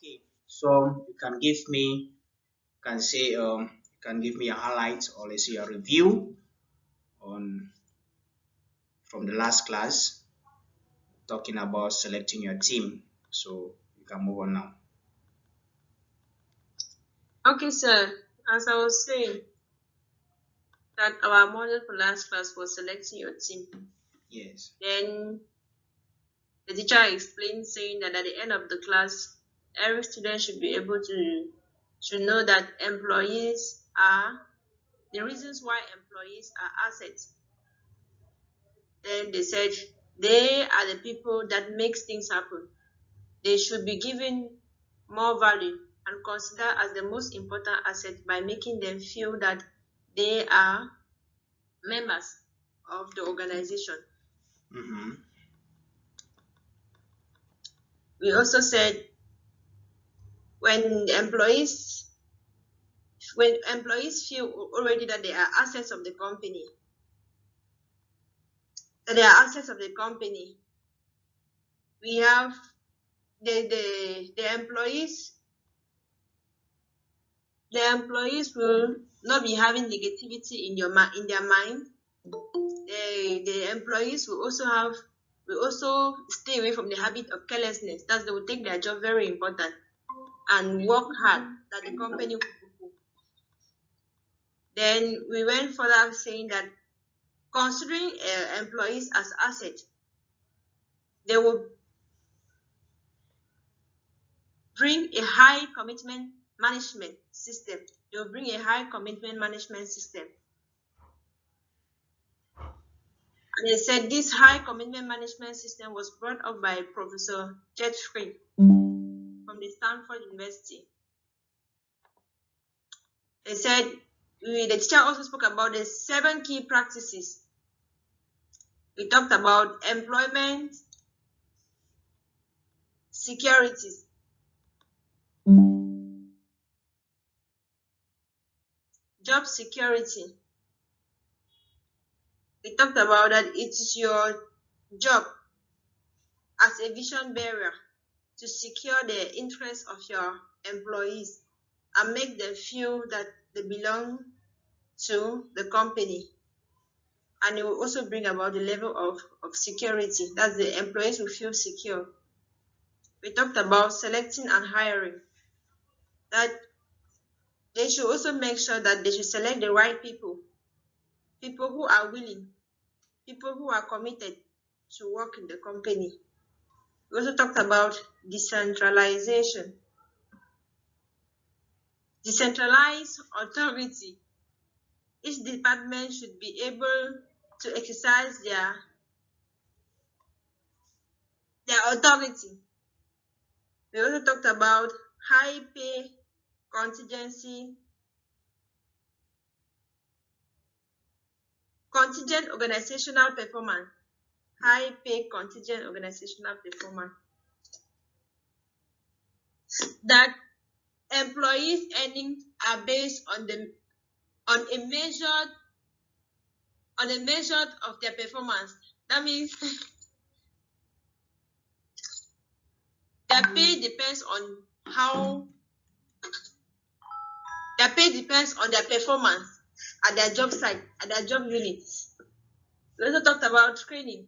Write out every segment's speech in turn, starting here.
Okay, so you can give me, can say, you can give me a highlight or let's say a review on from the last class talking about selecting your team. So you can move on now. Okay, sir. As I was saying, that our model for last class was selecting your team. Yes. Then the teacher explained, saying that at the end of the class, every student should be able to know that employees are the reasons why employees are assets. Then they said they are the people that makes things happen. They should be given more value and considered as the most important asset by making them feel that they are members of the organization. Mm-hmm. We also said when employees feel already that they are assets of the company, we have the employees will not be having negativity in their mind. The employees will also stay away from the habit of carelessness. That's they will take their job very important and work hard that the company will do. Then we went further saying that considering employees as assets, they will bring a high commitment management system. They will bring a high commitment management system. And they said this high commitment management system was brought up by Professor Jeffrey from the Stanford University. They said the teacher also spoke about the 7 key practices. We talked about employment, securities, job security. We talked about that it is your job as a vision bearer to secure the interests of your employees and make them feel that they belong to the company. And it will also bring about the level of security, that the employees will feel secure. We talked about selecting and hiring, that they should also make sure that they should select the right people who are willing, people who are committed to work in the company. We also talked about decentralization. Decentralized authority. Each department should be able to exercise their authority. We also talked about high pay, contingent organizational performance. High pay contingent organizational performance. That employees' earnings are based on a measure of their performance. That means their pay depends on their performance at their job site, at their job units. We also talked about training.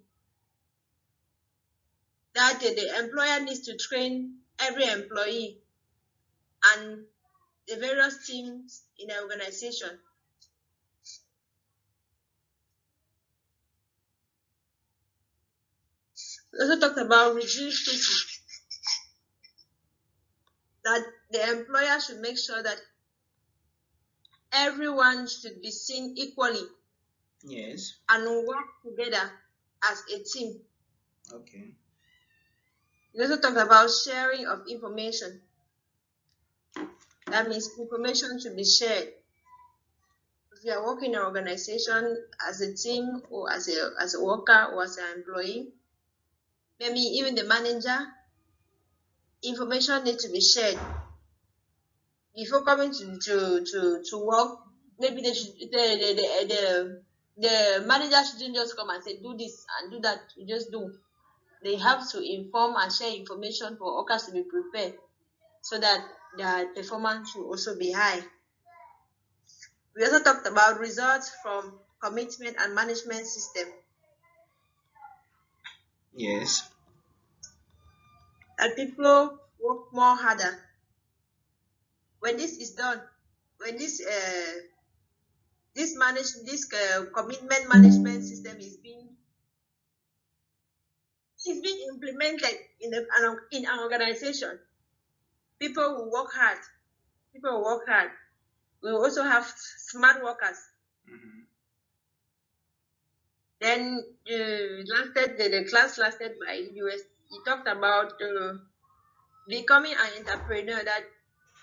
That the employer needs to train every employee and the various teams in the organization. We also talked about reduced stress. That the employer should make sure that everyone should be seen equally. Yes. And work together as a team. Okay. We also talked about sharing of information. That means information should be shared. If you are working in an organization as a team or as a worker or as an employee, maybe even the manager, information needs to be shared. Before coming to work, maybe the manager shouldn't just come and say do this and do that. You just do. They have to inform and share information for workers to be prepared. so that their performance will also be high. We also talked about results from commitment and management system. Yes. That people work more harder. When this is done, when this commitment management system is being implemented in an organization, people will work hard. People will work hard. We will also have smart workers. Mm-hmm. Then the class lasted by US. He talked about becoming an entrepreneur, that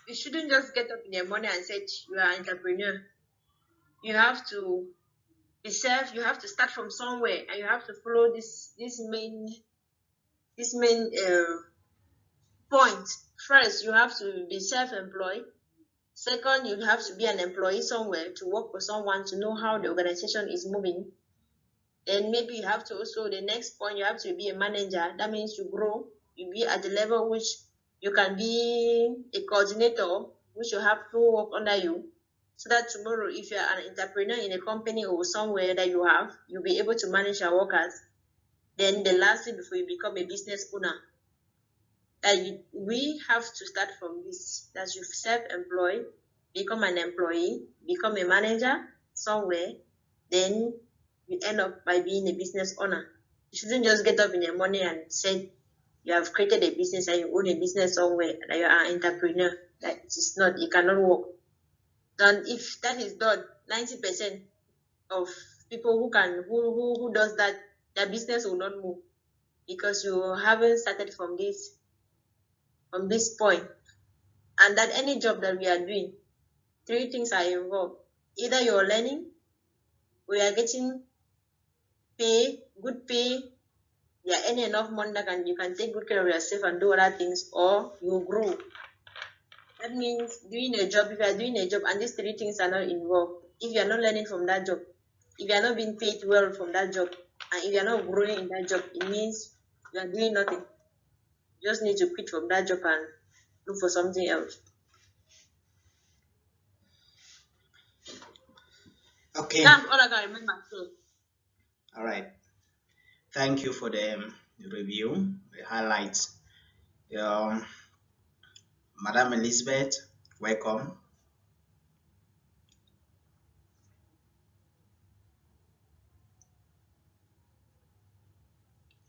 you shouldn't just get up in the morning and say you are an entrepreneur. You have to be self. You have to start from somewhere, and you have to follow this main point. First, you have to be self-employed. Second, you have to be an employee somewhere to work for someone to know how the organization is moving. Then maybe you have to also, the next point, you have to be a manager. That means you grow. You be at the level which you can be a coordinator, which you have to work under you, so that tomorrow, if you're an entrepreneur in a company or somewhere that you have, you'll be able to manage your workers. Then the last thing before you become a business owner, we have to start from this, that you self-employed, become an employee, become a manager somewhere, then you end up by being a business owner. You shouldn't just get up in the morning and say you have created a business and you own a business somewhere, that you are an entrepreneur. That is not, it cannot work. And if that is done, 90% of people who does that, their business will not move, because you haven't started from this point. And that any job that we are doing, three things are involved. Either you're learning, or you are getting good pay, you are earning enough money that you can take good care of yourself and do other things, or you grow. That means doing a job, if you are doing a job and these three things are not involved, if you are not learning from that job, if you are not being paid well from that job, and if you are not growing in that job, it means you are doing nothing. You just need to quit from that job and look for something else. Okay. That's all I can remember. So. All right. Thank you for the review, the highlights. Madam Elizabeth, welcome.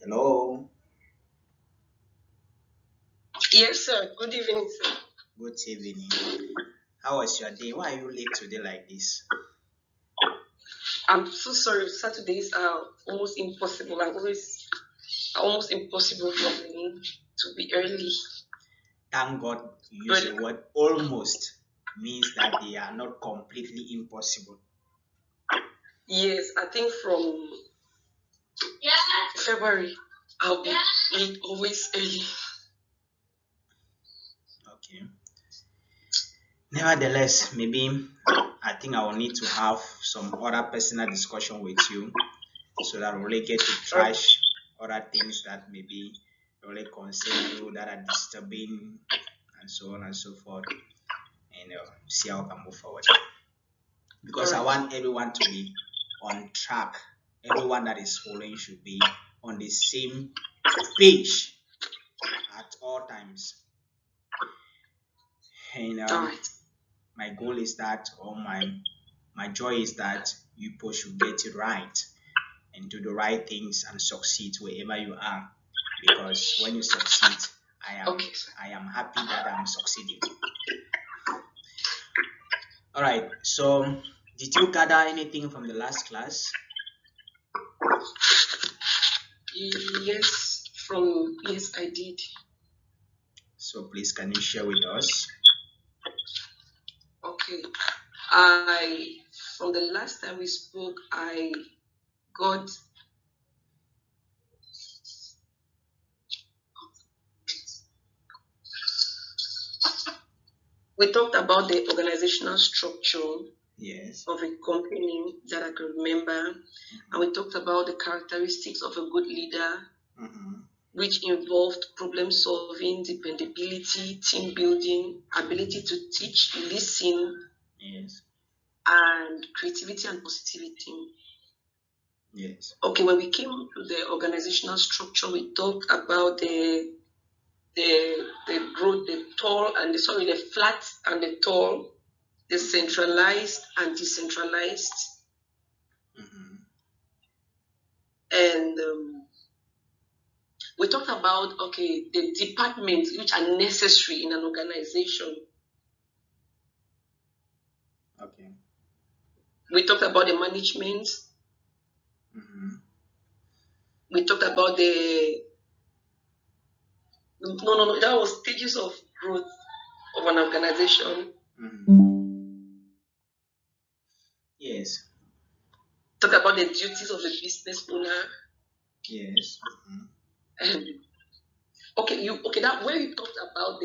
Hello. Yes, sir. Good evening, sir. Good evening. How was your day? Why are you late today like this? I'm so sorry. Saturdays are almost impossible. Almost impossible for me to be early. Thank God you use the word almost, means that they are not completely impossible. Yes, I think from February I'll be always early. Okay. Nevertheless, maybe I think I will need to have some other personal discussion with you, so that we really get to trash other things that maybe really concern you, that are disturbing, and so on and so forth, and see how we can move forward. Because I want everyone to be on track. Everyone that is following should be on the same page at all times. And my goal is that, or my joy is that you people should get it right and do the right things and succeed wherever you are. Because when you succeed, I am happy that I'm succeeding. All right. So, did you gather anything from the last class? Yes, I did. So please, can you share with us? Okay. From the last time we spoke, I got we talked about the organizational structure of a company that I can remember, and we talked about the characteristics of a good leader. which involved problem solving, dependability, team building, ability to teach, listen, Yes. and creativity and positivity. Yes. Okay, when we came to the organizational structure, we talked about the growth, the flat and the tall, the centralized and decentralized, and we talked about the departments which are necessary in an organization. Okay. We talked about the management. We talked about that was stages of growth of an organization. Yes. Talk about the duties of the business owner. Yes. That where we talked about the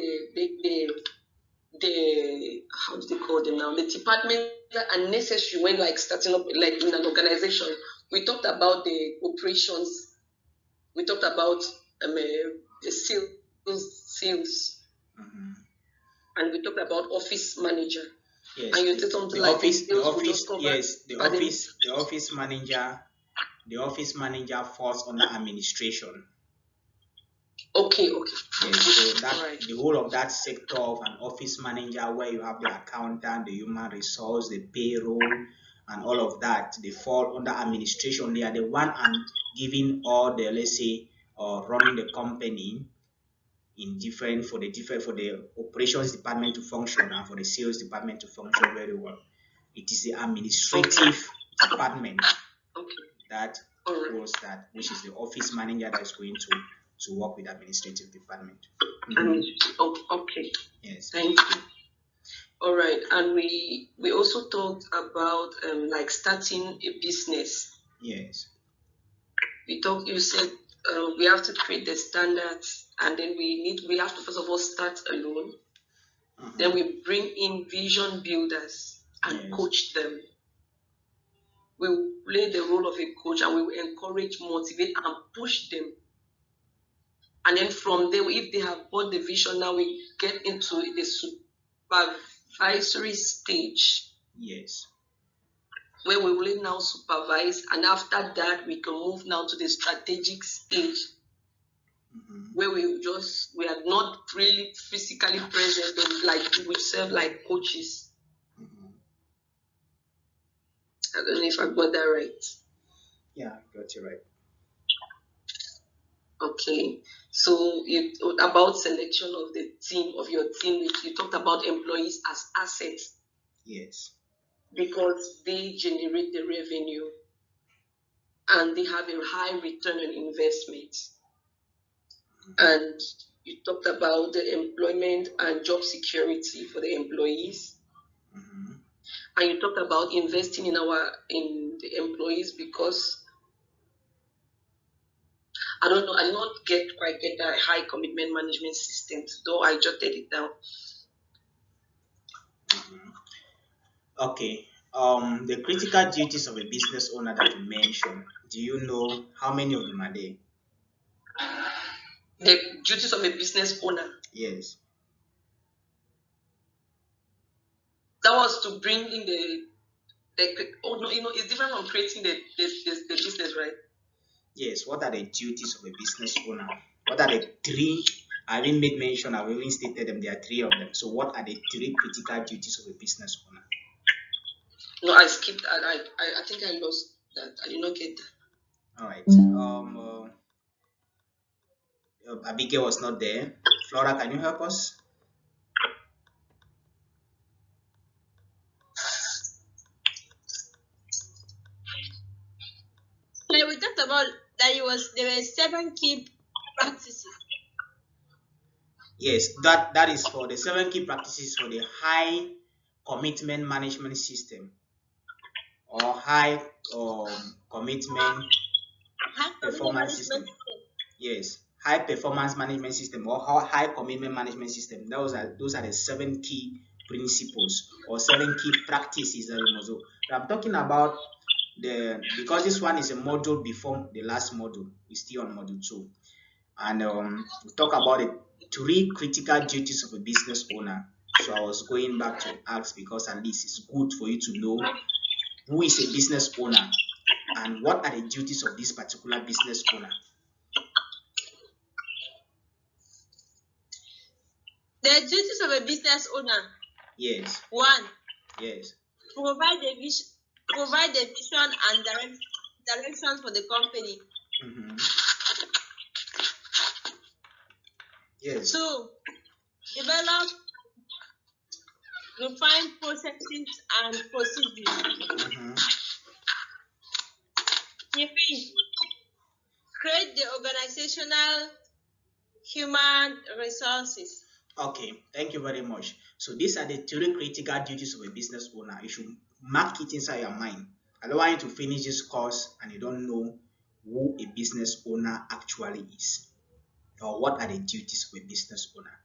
how do they call them now? The departments that are necessary when like starting up like in an organization. We talked about the operations. We talked about the sales, and we talked about office manager. Yes. And you did something The like office. The office. cover. Yes. The office. The office manager. The office manager falls under administration. Okay. Yes, so that Right. the whole of that sector of an office manager, where you have the accountant, the human resource, the payroll, and all of that, they fall under administration. They are the one and giving all the, let's say, running the company in different for the operations department to function and for the sales department to function very well. It is the administrative department that holds that, which is the office manager that is going to work with administrative department. Okay. Yes. Thank you. All right, and we also talked about like starting a business. Yes. You said we have to create the standards, and then we have to first of all start alone. Then we bring in vision builders and coach them. We will play the role of a coach, and we will encourage, motivate, and push them. And then from there, if they have bought the vision, now we get into the supervisory stage. Yes. Where we will now supervise, and after that, we can move now to the strategic stage, where we are not really physically present, but like we serve like coaches. I don't know if I got that right. Yeah, I got you right. Okay, so about selection of your team, you talked about employees as assets. Yes. Because they generate the revenue and they have a high return on investment. And you talked about the employment and job security for the employees. And you talked about investing in the employees, because I don't know, I did not quite get that high commitment management system, though I jotted it down. Okay. The critical duties of a business owner that you mentioned, do you know how many of them are there? The duties of a business owner? Yes. That was to bring in it's different from creating the business, right? Yes. What are the duties of a business owner? What are the three? I haven't made mention, I've even stated them. There are three of them. So what are the three critical duties of a business owner? No, I skipped. I think I lost that. I did not get that. All right. Abigail was not there. Flora, can you help us? Yeah, we talked about that there were 7 key practices. Yes, that is for the 7 key practices for the high commitment management system, or high commitment performance system. Yes, high performance management system or high commitment management system. Those are the 7 key principles or 7 key practices that we must do. But I'm talking about because this one is a module before the last module. We're still on module 2. and we talk about the 3 critical duties of a business owner. So I was going back to ask, because at least it's good for you to know who is a business owner and what are the duties of this particular business owner. The duties of a business owner. Yes. 1. Yes. Provide the vision and direction for the company. Yes. 2. Develop refined processes and procedures. 3. Create the organizational human resources. Okay, thank you very much. So these are the 3 critical duties of a business owner. You should mark it inside your mind. I don't want you to finish this course and you don't know who a business owner actually is, or what are the duties of a business owner.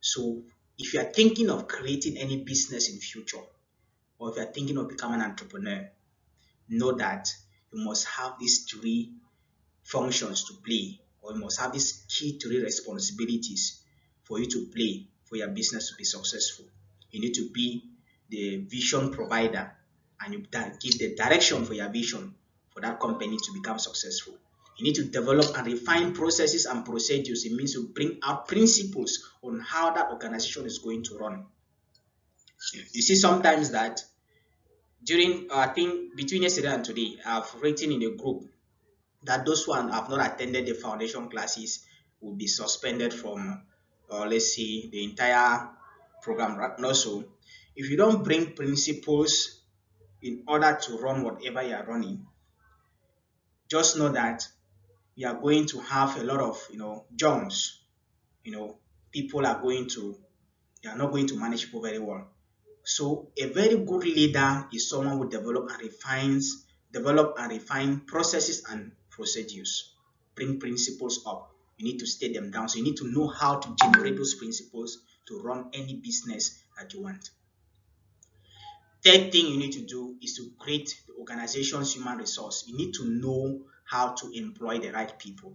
So if you are thinking of creating any business in future, or if you are thinking of becoming an entrepreneur, know that you must have these 3 functions to play, or you must have these key 3 responsibilities for you to play for your business to be successful. You need to be the vision provider, and you give the direction for your vision for that company to become successful. You need to develop and refine processes and procedures. It means you bring out principles on how that organization is going to run. You see sometimes that during, I think between yesterday and today, I've written in a group that those who have not attended the foundation classes will be suspended from, let's say, the entire program. Right? And also, if you don't bring principles in order to run whatever you are running, just know that you are going to have a lot of, jumps. People are going to, you are not going to manage people very well. So a very good leader is someone who develop and refine processes and procedures, bring principles up. You need to state them down. So you need to know how to generate those principles to run any business that you want. Third thing you need to do is to create the organization's human resource. You need to know how to employ the right people,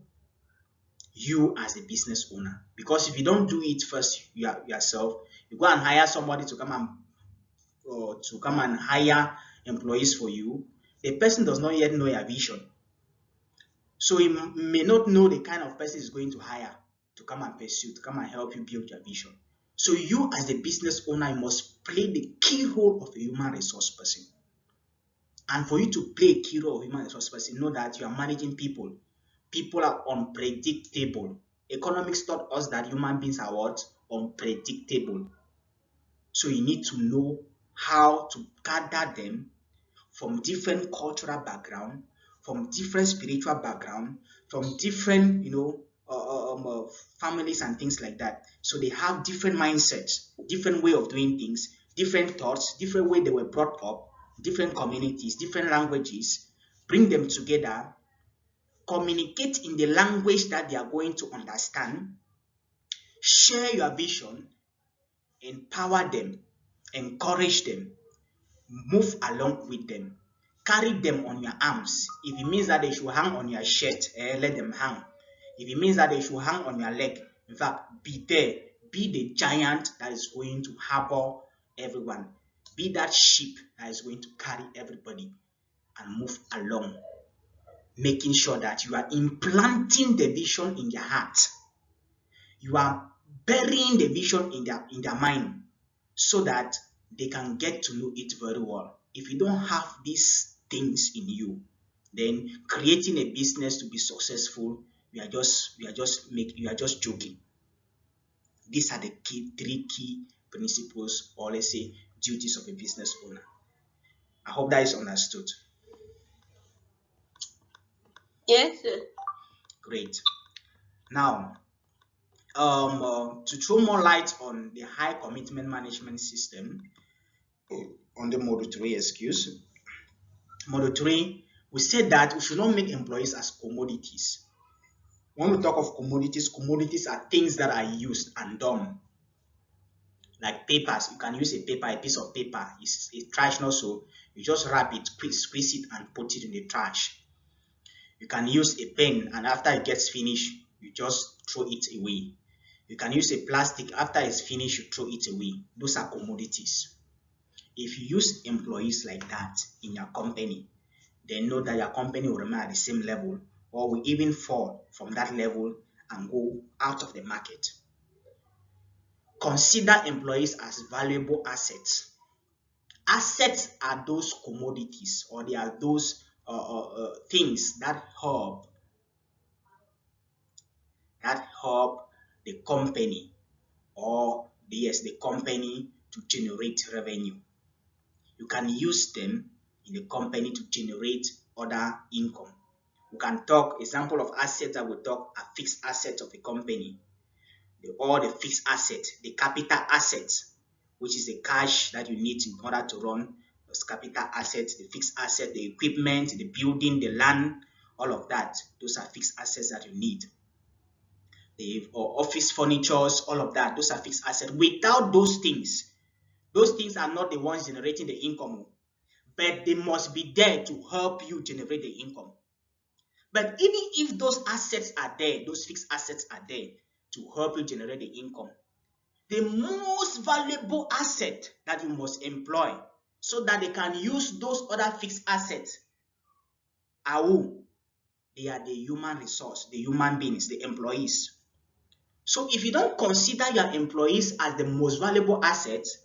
you as a business owner. Because if you don't do it first yourself, you go and hire somebody to come and hire employees for you, the person does not yet know your vision. So he may not know the kind of person he's going to hire to come and pursue, to come and help you build your vision. So you as the business owner must play the key role of a human resource person. And for you to play a key role of human resource person, know that you are managing people. People are unpredictable. Economics taught us that human beings are what? Unpredictable. So you need to know how to gather them from different cultural background, from different spiritual background, from different, families and things like that. So they have different mindsets, different way of doing things, different thoughts, different way they were brought up, different communities, different languages. Bring them together, communicate in the language that they are going to understand, share your vision, empower them, encourage them, move along with them, carry them on your arms. If it means that they should hang on your shirt, let them hang. If it means that they should hang on your leg, in fact, be there. Be the giant that is going to harbor everyone. Be that sheep that is going to carry everybody and move along, making sure that you are implanting the vision in their heart. You are burying the vision in their mind so that they can get to know it very well. If you don't have these things in you, then creating a business to be successful, you are just joking. These are the 3 key principles, or let's say duties of a business owner. I hope that is understood. Yes, sir. Great. Now, to throw more light on the high commitment management system, on the module 3, module 3, we said that we should not make employees as commodities. When we talk of commodities are things that are used and done. Like papers, you can use a piece of paper, it's a trash, not so you just wrap it, squeeze it and put it in the trash. You can use a pen, and after it gets finished, you just throw it away. You can use a plastic, after it's finished, you throw it away. Those are commodities. If you use employees like that in your company, then know that your company will remain at the same level or will even fall from that level and go out of the market. Consider employees as valuable assets. Assets are those commodities, or they are those things that help the company, or the company to generate revenue. You can use them in the company to generate other income. We can talk example of assets that we talk are fixed assets of a company. All the fixed assets, the capital assets, which is the cash that you need in order to run those capital assets, the fixed asset, the equipment, the building, the land, all of that. Those are fixed assets that you need. The office furnitures, all of that, those are fixed assets. Without those things are not the ones generating the income, but they must be there to help you generate the income. But even if those assets are there, those fixed assets are there to help you generate the income, the most valuable asset that you must employ so that they can use those other fixed assets are who? They are the human resource, the human beings, the employees. So if you don't consider your employees as the most valuable assets,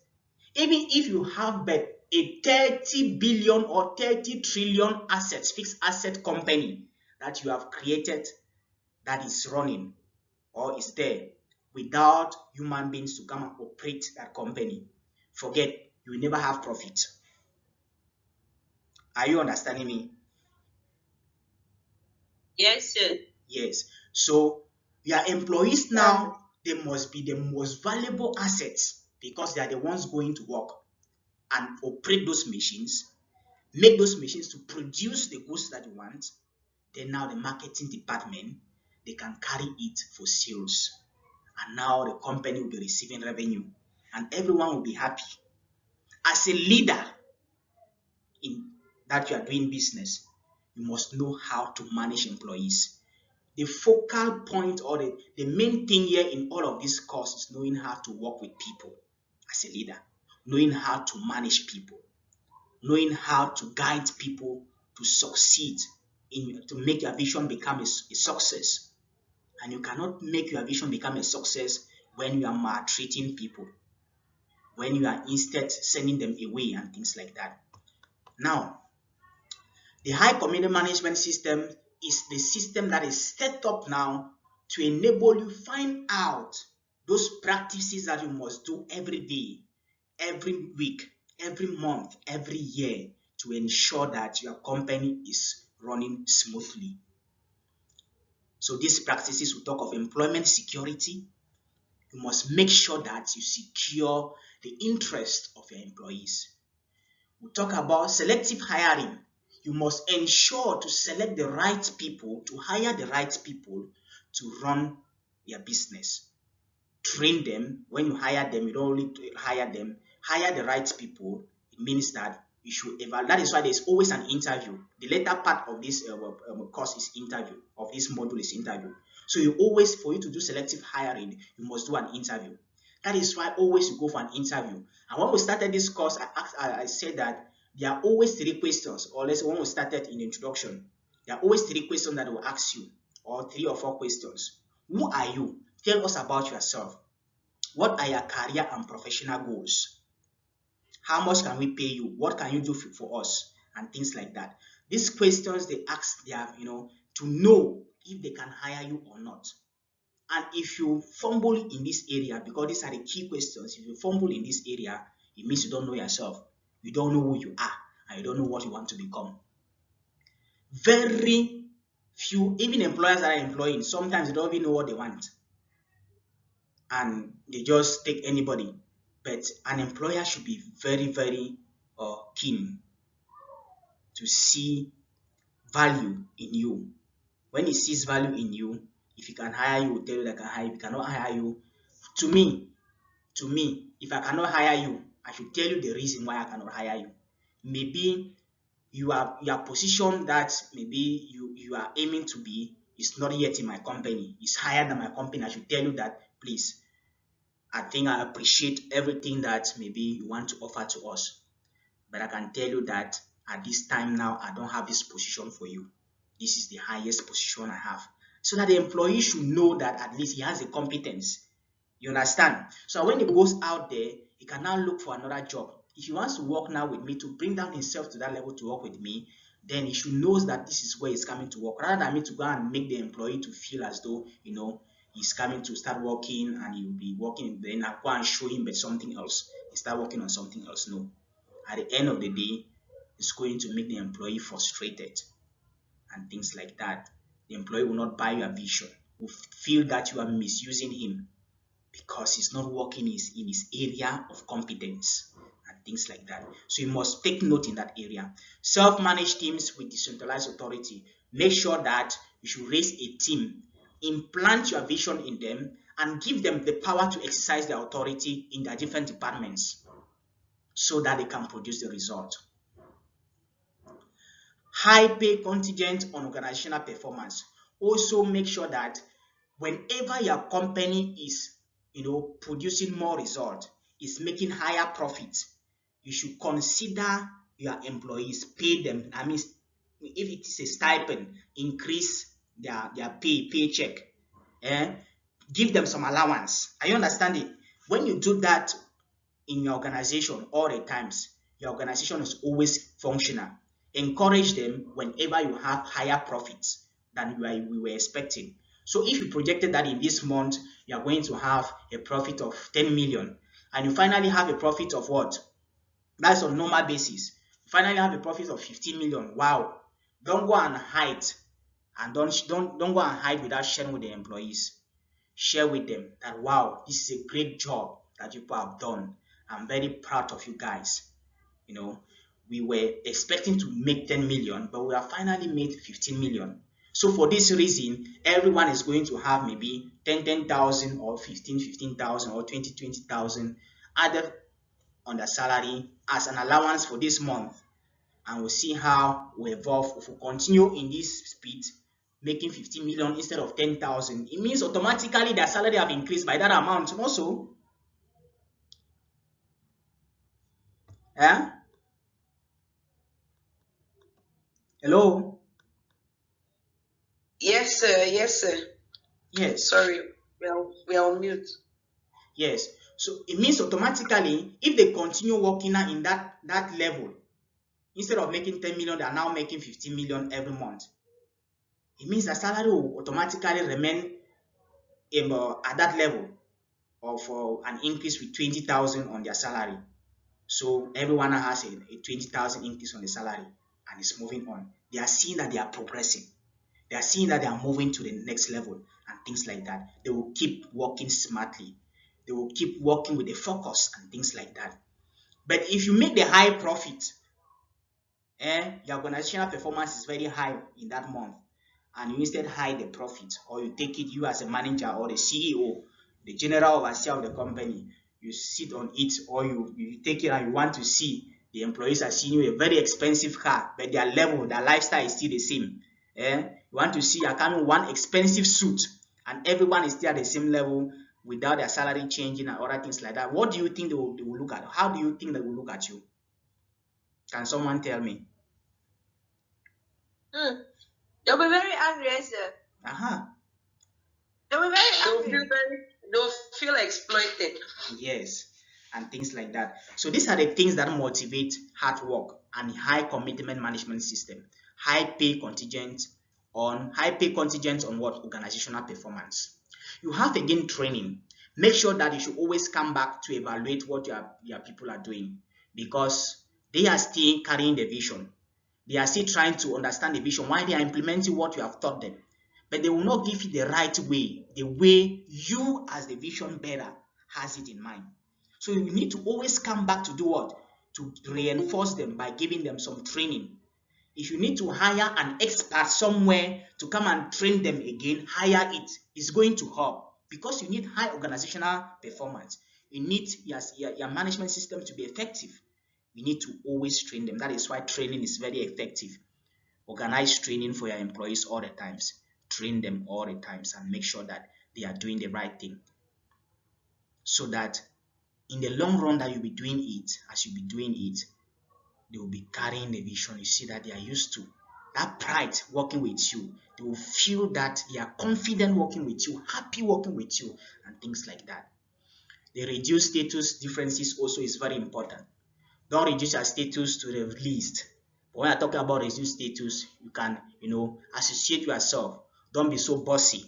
even if you have but a 30 billion or 30 trillion assets, fixed asset company that you have created that is running or is there, without human beings to come and operate that company, forget, you will never have profit. Are you understanding me? Yes, sir. Yes. So your employees now, they must be the most valuable assets because they are the ones going to work and operate those machines, make those machines to produce the goods that you want. Then now the marketing department, they can carry it for sales. And now the company will be receiving revenue and everyone will be happy. As a leader in that you are doing business, you must know how to manage employees. The focal point or the main thing here in all of this course is knowing how to work with people as a leader, knowing how to manage people, knowing how to guide people to succeed, to make your vision become a success. And you cannot make your vision become a success when you are maltreating people, when you are instead sending them away and things like that. Now, the high community management system is the system that is set up now to enable you find out those practices that you must do every day, every week, every month, every year to ensure that your company is running smoothly. So these practices will talk of employment security. You must make sure that you secure the interest of your employees. We'll talk about selective hiring. You must ensure to select the right people, to hire the right people to run your business. Train them. When you hire them, you don't only hire them, hire the right people. It means that you should evaluate. That is why there's always an interview. The later part of this course is interview, of this module is interview. So you always, for you to do selective hiring, you must do an interview. That is why always you go for an interview. And when we started this course, I said that there are always 3 questions, or let's say when we started in the introduction, there are always 3 questions that will ask you, or 3 or 4 questions. Who are you? Tell us about yourself. What are your career and professional goals? How much can we pay you? What can you do for us? And things like that. These questions they ask, they have, to know if they can hire you or not. And if you fumble in this area, because these are the key questions, if you fumble in this area, it means you don't know yourself. You don't know who you are, and you don't know what you want to become. Very few, even employers that are employing, sometimes they don't even know what they want. And they just take anybody. But an employer should be very, very keen to see value in you. When he sees value in you, if he can hire you, he will tell you that I can hire you. If he cannot hire you, to me, if I cannot hire you, I should tell you the reason why I cannot hire you. Maybe you are positioned that maybe you are aiming to be is not yet in my company, is higher than my company, I should tell you that, please, I think I appreciate everything that maybe you want to offer to us, but I can tell you that at this time now, I don't have this position for you. This is the highest position I have. So that the employee should know that at least he has a competence. You understand? So when he goes out there, he can now look for another job. If he wants to work now with me, to bring down himself to that level to work with me, then he should know that this is where he's coming to work, rather than me to go and make the employee to feel as though, he's coming to start working and he'll be working, then I'll go and show him something else. He start working on something else. No. At the end of the day, it's going to make the employee frustrated and things like that. The employee will not buy your vision, will feel that you are misusing him because he's not working in his area of competence and things like that. So you must take note in that area. Self-managed teams with decentralized authority. Make sure that you should raise a team, implant your vision in them, and give them the power to exercise their authority in their different departments so that they can produce the result. High pay contingent on organizational performance. Also make sure that whenever your company is producing more result, is making higher profit, you should consider your employees, pay them. I mean, if it is a stipend, increase their paycheck, give them some allowance. Are you understanding? When you do that in your organization all the times, your organization is always functional. Encourage them whenever you have higher profits than we were expecting. So if you projected that in this month you are going to have a profit of 10 million and you finally have a profit of what? That's on normal basis. You finally have a profit of 15 million. Wow. Don't go and hide, and don't go and hide without sharing with the employees. Share with them that, wow, this is a great job that you people have done. I'm very proud of you guys. We were expecting to make 10 million, but we have finally made 15 million. So for this reason, everyone is going to have maybe 10,000 or 15,000 or 20,000 added on their salary as an allowance for this month. And we'll see how we evolve. If we continue in this speed, making 15 million instead of 10,000, it means automatically their salary have increased by that amount also. Yeah? Hello? Yes, sir. Yes, sir. Yes. Sorry, we are on mute. Yes. So it means automatically, if they continue working in that level, instead of making 10 million, they are now making 15 million every month. It means the salary will automatically remain at that level of an increase with 20,000 on their salary. So everyone has a 20,000 increase on the salary and is moving on. They are seeing that they are progressing. They are seeing that they are moving to the next level and things like that. They will keep working smartly. They will keep working with a focus and things like that. But if you make the high profit, your organizational performance is very high in that month, and you instead hide the profit, or you take it, you as a manager or the CEO, the general overseer of the company, you sit on it, or you take it and you want to see the employees are seeing you a very expensive car, but their level, their lifestyle is still the same. You want to see a kind of one expensive suit, and everyone is still at the same level without their salary changing and other things like that. What do you think they will look at? How do you think they will look at you? Can someone tell me? They'll be very angry, sir. They'll be very angry. They'll feel exploited. Yes, and things like that. So these are the things that motivate hard work and high commitment management system. High pay contingent on what? Organizational performance. You have again training. Make sure that you should always come back to evaluate what your people are doing, because they are still carrying the vision. They are still trying to understand the vision, why they are implementing what you have taught them. But they will not give you the right way, the way you as the vision bearer has it in mind. So you need to always come back to do what? To reinforce them by giving them some training. If you need to hire an expert somewhere to come and train them again, hire it. It's going to help, because you need high organizational performance. You need your management system to be effective. You need to always train them. That is why training is very effective. Organize training for your employees all the times. train them all the times and make sure that they are doing the right thing, so that in the long run that you'll be doing it, as you'll be doing it, they will be carrying the vision. You see that they are used to that pride working with you. They will feel that they are confident working with you, happy working with you, and things like that. The reduced status differences also is very important. Don't reduce your status to the least. But when I talk about reduced status, you can, associate yourself. Don't be so bossy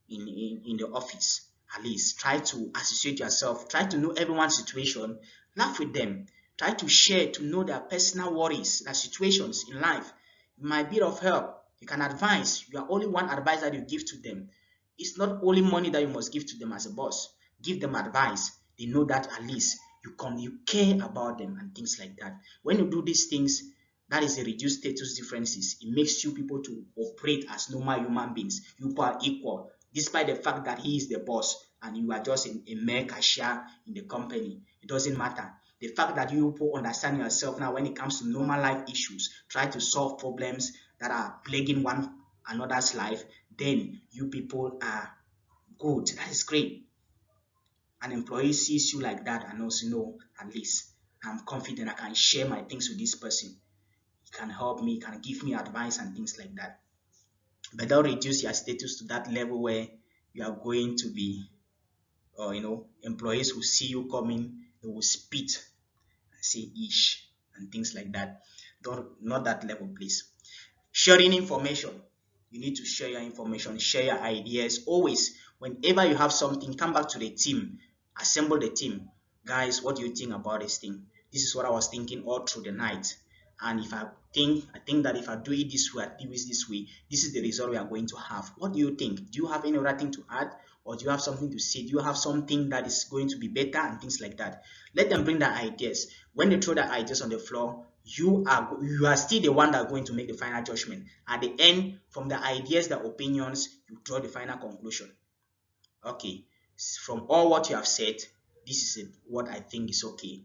in the office. At least try to associate yourself. Try to know everyone's situation. Laugh with them. Try to share, to know their personal worries, their situations in life. You might be of help. You can advise. You are only one advice that you give to them. It's not only money that you must give to them as a boss. Give them advice. They know that at least you care about them and things like that. When you do these things, that is the reduced status differences. It makes you people to operate as normal human beings. You are equal, despite the fact that he is the boss and you are just a mere cashier in the company. It doesn't matter. The fact that you people understand yourself now when it comes to normal life issues, try to solve problems that are plaguing one another's life, then you people are good. That is great. An employee sees you like that and also know, at least I'm confident I can share my things with this person. He can help me, can give me advice and things like that. But don't reduce your status to that level where you are going to be, employees will see you coming, they will spit and say ish and things like that. Not that level, please. Sharing information. You need to share your information, share your ideas. Always, whenever you have something, come back to the team, assemble the team. Guys, what do you think about this thing? This is what I was thinking all through the night. And I think that if I do it this way, I do it this way, this is the result we are going to have. What do you think? Do you have any other thing to add? Or do you have something to say? Do you have something that is going to be better and things like that? Let them bring their ideas. When they throw their ideas on the floor, you are still the one that are going to make the final judgment. At the end, from the ideas, the opinions, you draw the final conclusion. Okay, from all what you have said, this is what I think is okay,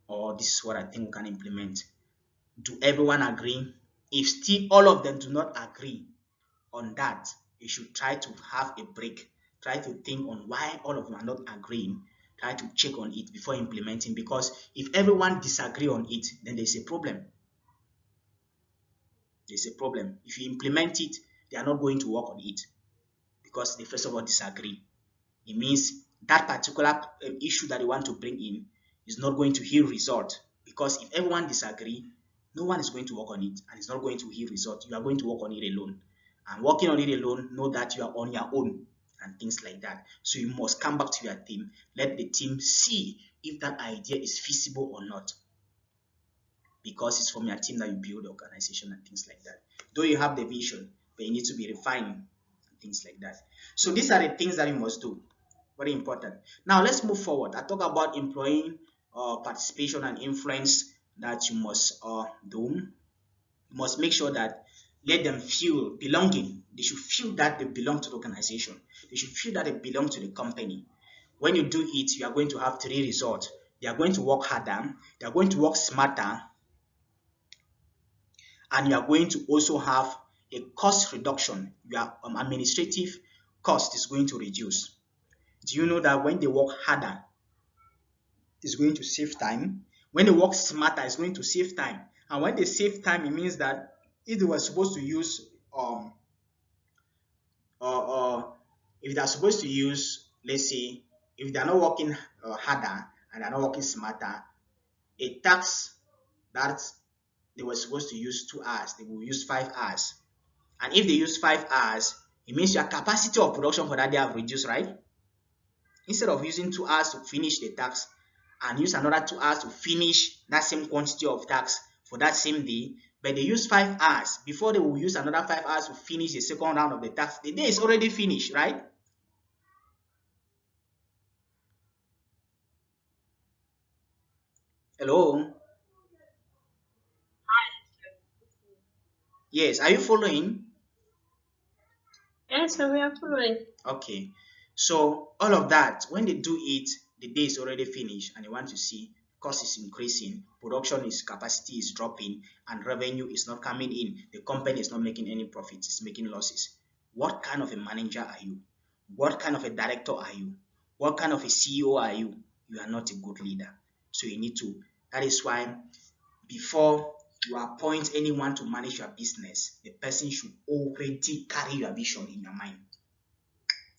or this is what I think we can implement. Do everyone agree? If still all of them do not agree on that, you should try to have a break. Try to think on why all of them are not agreeing. Try to check on it before implementing, because if everyone disagree on it, then there's a problem. There's a problem. If you implement it, they are not going to work on it because they first of all disagree. It means that particular issue that they want to bring in is not going to yield result, because if everyone disagree, no one is going to work on it and it's not going to yield result. You are going to work on it alone, and working on it alone, know that you are on your own and things like that. So you must come back to your team, let the team see if that idea is feasible or not, because it's from your team that you build the organization and things like that. Though you have the vision, but you need to be refined and things like that. So these are the things that you must do. Very important. Now let's move forward. I talk about employee participation and influence that you must do. You must make sure that let them feel belonging. They should feel that they belong to the organization. They should feel that they belong to the company. When you do it, you are going to have 3 results. They are going to work harder, they are going to work smarter, and you are going to also have a cost reduction. Your administrative cost is going to reduce. Do you know that when they work harder, it's going to save time? When they work smarter, it's going to save time. And when they save time, it means that if they were supposed to use if they are supposed to use, let's say, if they are not working harder and they are not working smarter, a task that they were supposed to use 2 hours, they will use 5 hours. And if they use 5 hours, it means your capacity of production for that day have reduced, right? Instead of using 2 hours to finish the task and use another 2 hours to finish that same quantity of tasks for that same day, but they use 5 hours before they will use another 5 hours to finish the second round of the task, the day is already finished, right? Hello? Yes, are you following? Yes, we are following. Okay, so all of that, when they do it, the day is already finished and you want to see cost is increasing, production is capacity is dropping, and revenue is not coming in. The company is not making any profits, it's making losses. what kind of a manager are you? What kind of a director are you? What kind of a CEO are you? You are not a good leader. So you need to, that is why before you appoint anyone to manage your business, the person should already carry your vision in your mind.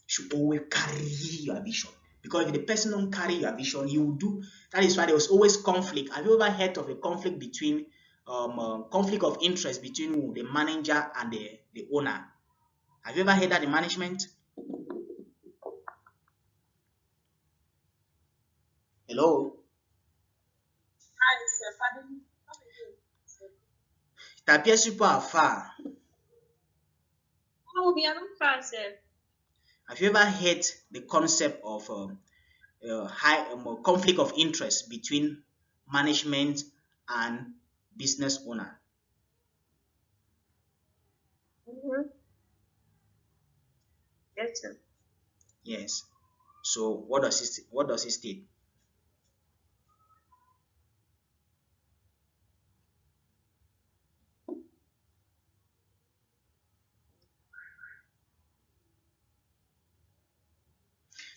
Should always carry your vision. Because if the person don't carry your vision, he will do. That is why there was always conflict. Have you ever heard of a conflict between conflict of interest between the manager and the owner? Have you ever heard that in management? Hello? Hi, sir. Pardon. It appears people are far. Oh, we are not far, sir. Have you ever heard the concept of conflict of interest between management and business owner? Yes, sir. Yes. So what does it state?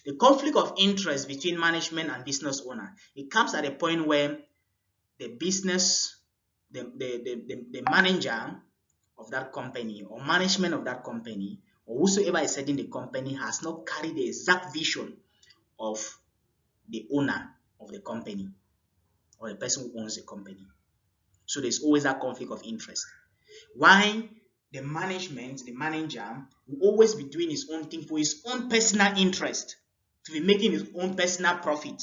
The conflict of interest between management and business owner, it comes at a point where the business, the manager of that company or management of that company or whosoever is heading the company has not carried the exact vision of the owner of the company or the person who owns the company. So there's always that conflict of interest. Why the management, the manager, will always be doing his own thing for his own personal interest, to be making his own personal profit.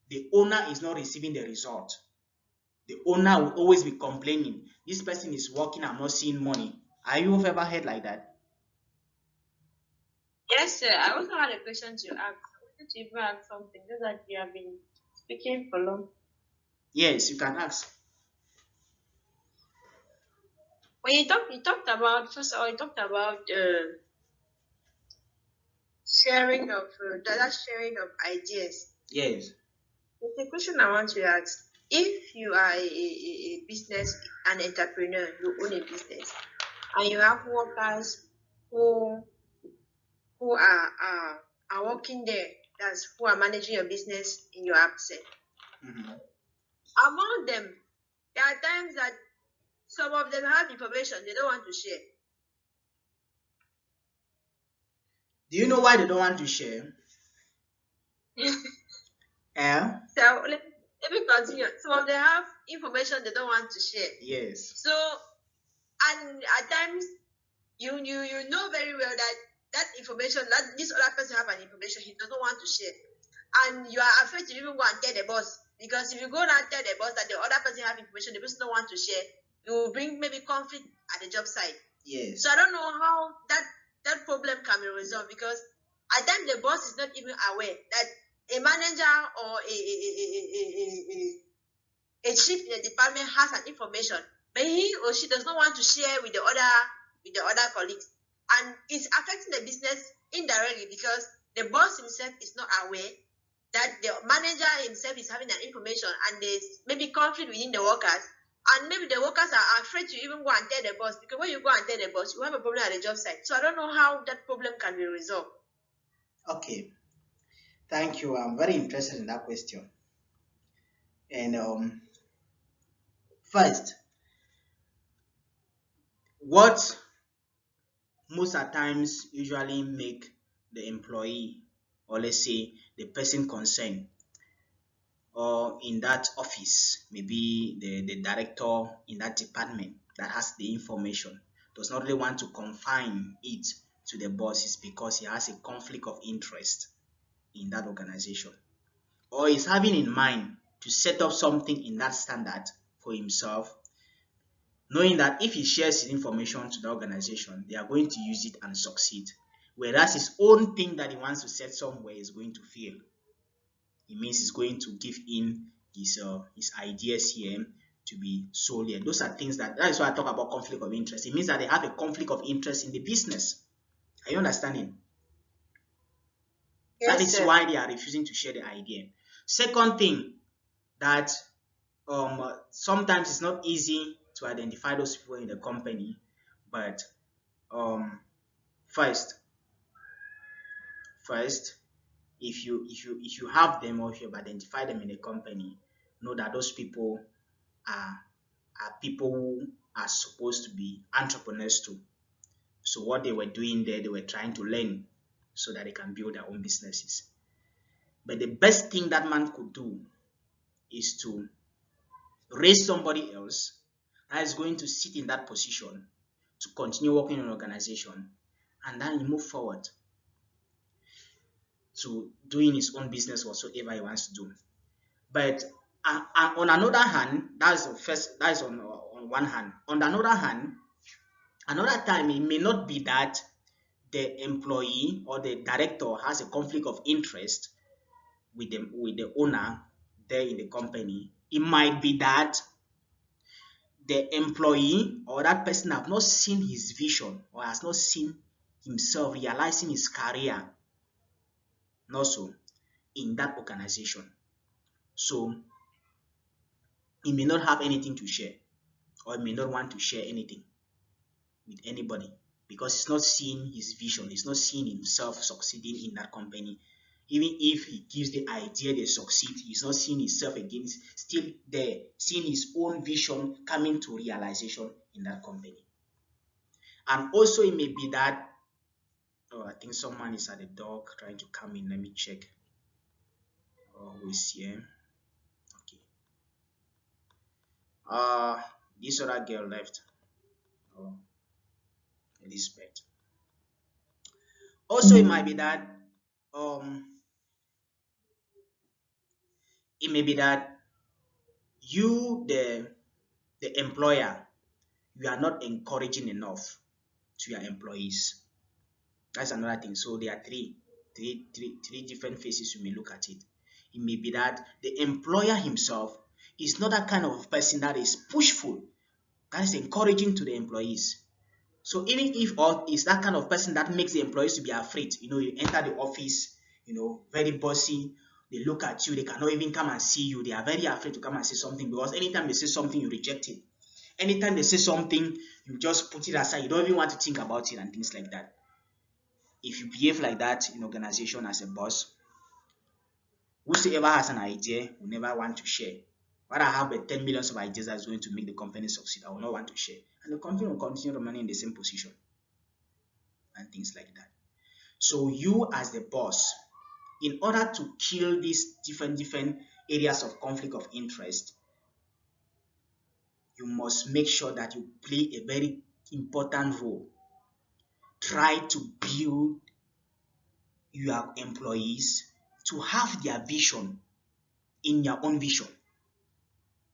The owner is not receiving the result. The owner will always be complaining, this person is working, I'm not seeing money. Are you ever heard like that? Yes, sir. I also had a question to ask. I wanted to even ask something, just that you have been speaking for long. Yes, you can ask. When you talked about, first of all, you talked about sharing of data sharing of ideas. Yes. There's a question I want to ask. If you are a business, an entrepreneur, you own a business, and you have workers who are working there, that's who are managing your business in your absence. Among them, there are times that some of them have information they don't want to share. Do you know why they don't want to share? So let me continue. Some of them have information they don't want to share. Yes. So, and at times you know very well that information, that this other person have an information he doesn't want to share, and you are afraid to even go and tell the boss, because if you go and tell the boss that the other person have information the person don't want to share, you will bring maybe conflict at the job site. Yes. So I don't know how that problem can be resolved, because at times the boss is not even aware that a manager or a chief in the department has an information, but he or she does not want to share with the other colleagues, and it's affecting the business indirectly, because the boss himself is not aware that the manager himself is having that information, and there's maybe conflict within the workers, and maybe the workers are afraid to even go and tell the boss, because when you go and tell the boss, you have a problem at the job site. So I don't know how that problem can be resolved. Okay. Thank you. I'm very interested in that question. And first, what most at times usually make the employee, or let's say the person concerned, or in that office, maybe the director in that department that has the information, does not really want to confine it to the boss, is because he has a conflict of interest in that organization, or is having in mind to set up something in that standard for himself, knowing that if he shares his information to the organization, they are going to use it and succeed, whereas his own thing that he wants to set somewhere is going to fail. It means he's going to give in his ideas here to be sold here. Those are things that is why I talk about conflict of interest. It means that they have a conflict of interest in the business. Are you understanding? Yes, that is sir. why they are refusing to share the idea. Second thing, that sometimes it's not easy to identify those people in the company, but First, if you have them, or if you've identified them in a company, know that those people are people who are supposed to be entrepreneurs too. So what they were doing there, they were trying to learn so that they can build their own businesses. But the best thing that man could do is to raise somebody else that is going to sit in that position to continue working in an organization, and then move forward to doing his own business, whatsoever he wants to do. But on another hand, that is on one hand. On the other hand, another time it may not be that the employee or the director has a conflict of interest with the owner there in the company. It might be that the employee or that person have not seen his vision, or has not seen himself realizing his career also in that organization. So he may not have anything to share, or he may not want to share anything with anybody, because he's not seeing his vision, he's not seeing himself succeeding in that company. Even if he gives the idea they succeed, he's not seeing himself again, he's still there, seeing his own vision coming to realization in that company. And also it may be that, I think someone is at the door trying to come in. Let me check. Who is here? Okay. This other girl left. Elizabeth. Also, it might be that you, the employer, you are not encouraging enough to your employees. That's another thing. So there are three different phases you may look at it. It may be that the employer himself is not that kind of person that is pushful, that is encouraging to the employees. So even if is that kind of person that makes the employees to be afraid, you enter the office, very bossy, they look at you, they cannot even come and see you, they are very afraid to come and say something, because anytime they say something, you reject it. Anytime they say something, you just put it aside, you don't even want to think about it and things like that. If you behave like that in organization as a boss, whosoever has an idea will never want to share. But I have 10 millions of ideas that's going to make the company succeed, I will not want to share. And the company will continue remaining in the same position and things like that. So you as the boss, in order to kill these different areas of conflict of interest, you must make sure that you play a very important role. Try to build your employees to have their vision in your own vision.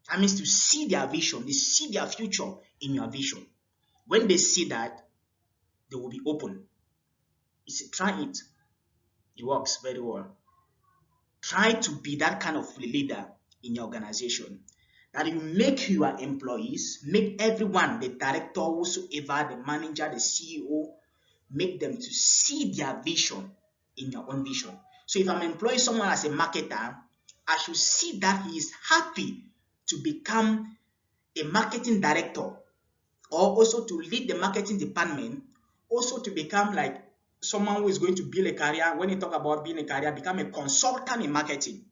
That means to see their vision, they see their future in your vision. When they see that, they will be open. Try it. It works very well. Try to be that kind of leader in your organization, that you make your employees, make everyone, the director, whosoever, the manager, the CEO, make them to see their vision in your own vision. So if I'm employing someone as a marketer, I should see that he is happy to become a marketing director, or also to lead the marketing department, also to become like someone who is going to build a career. When you talk about being a career, become a consultant in marketing.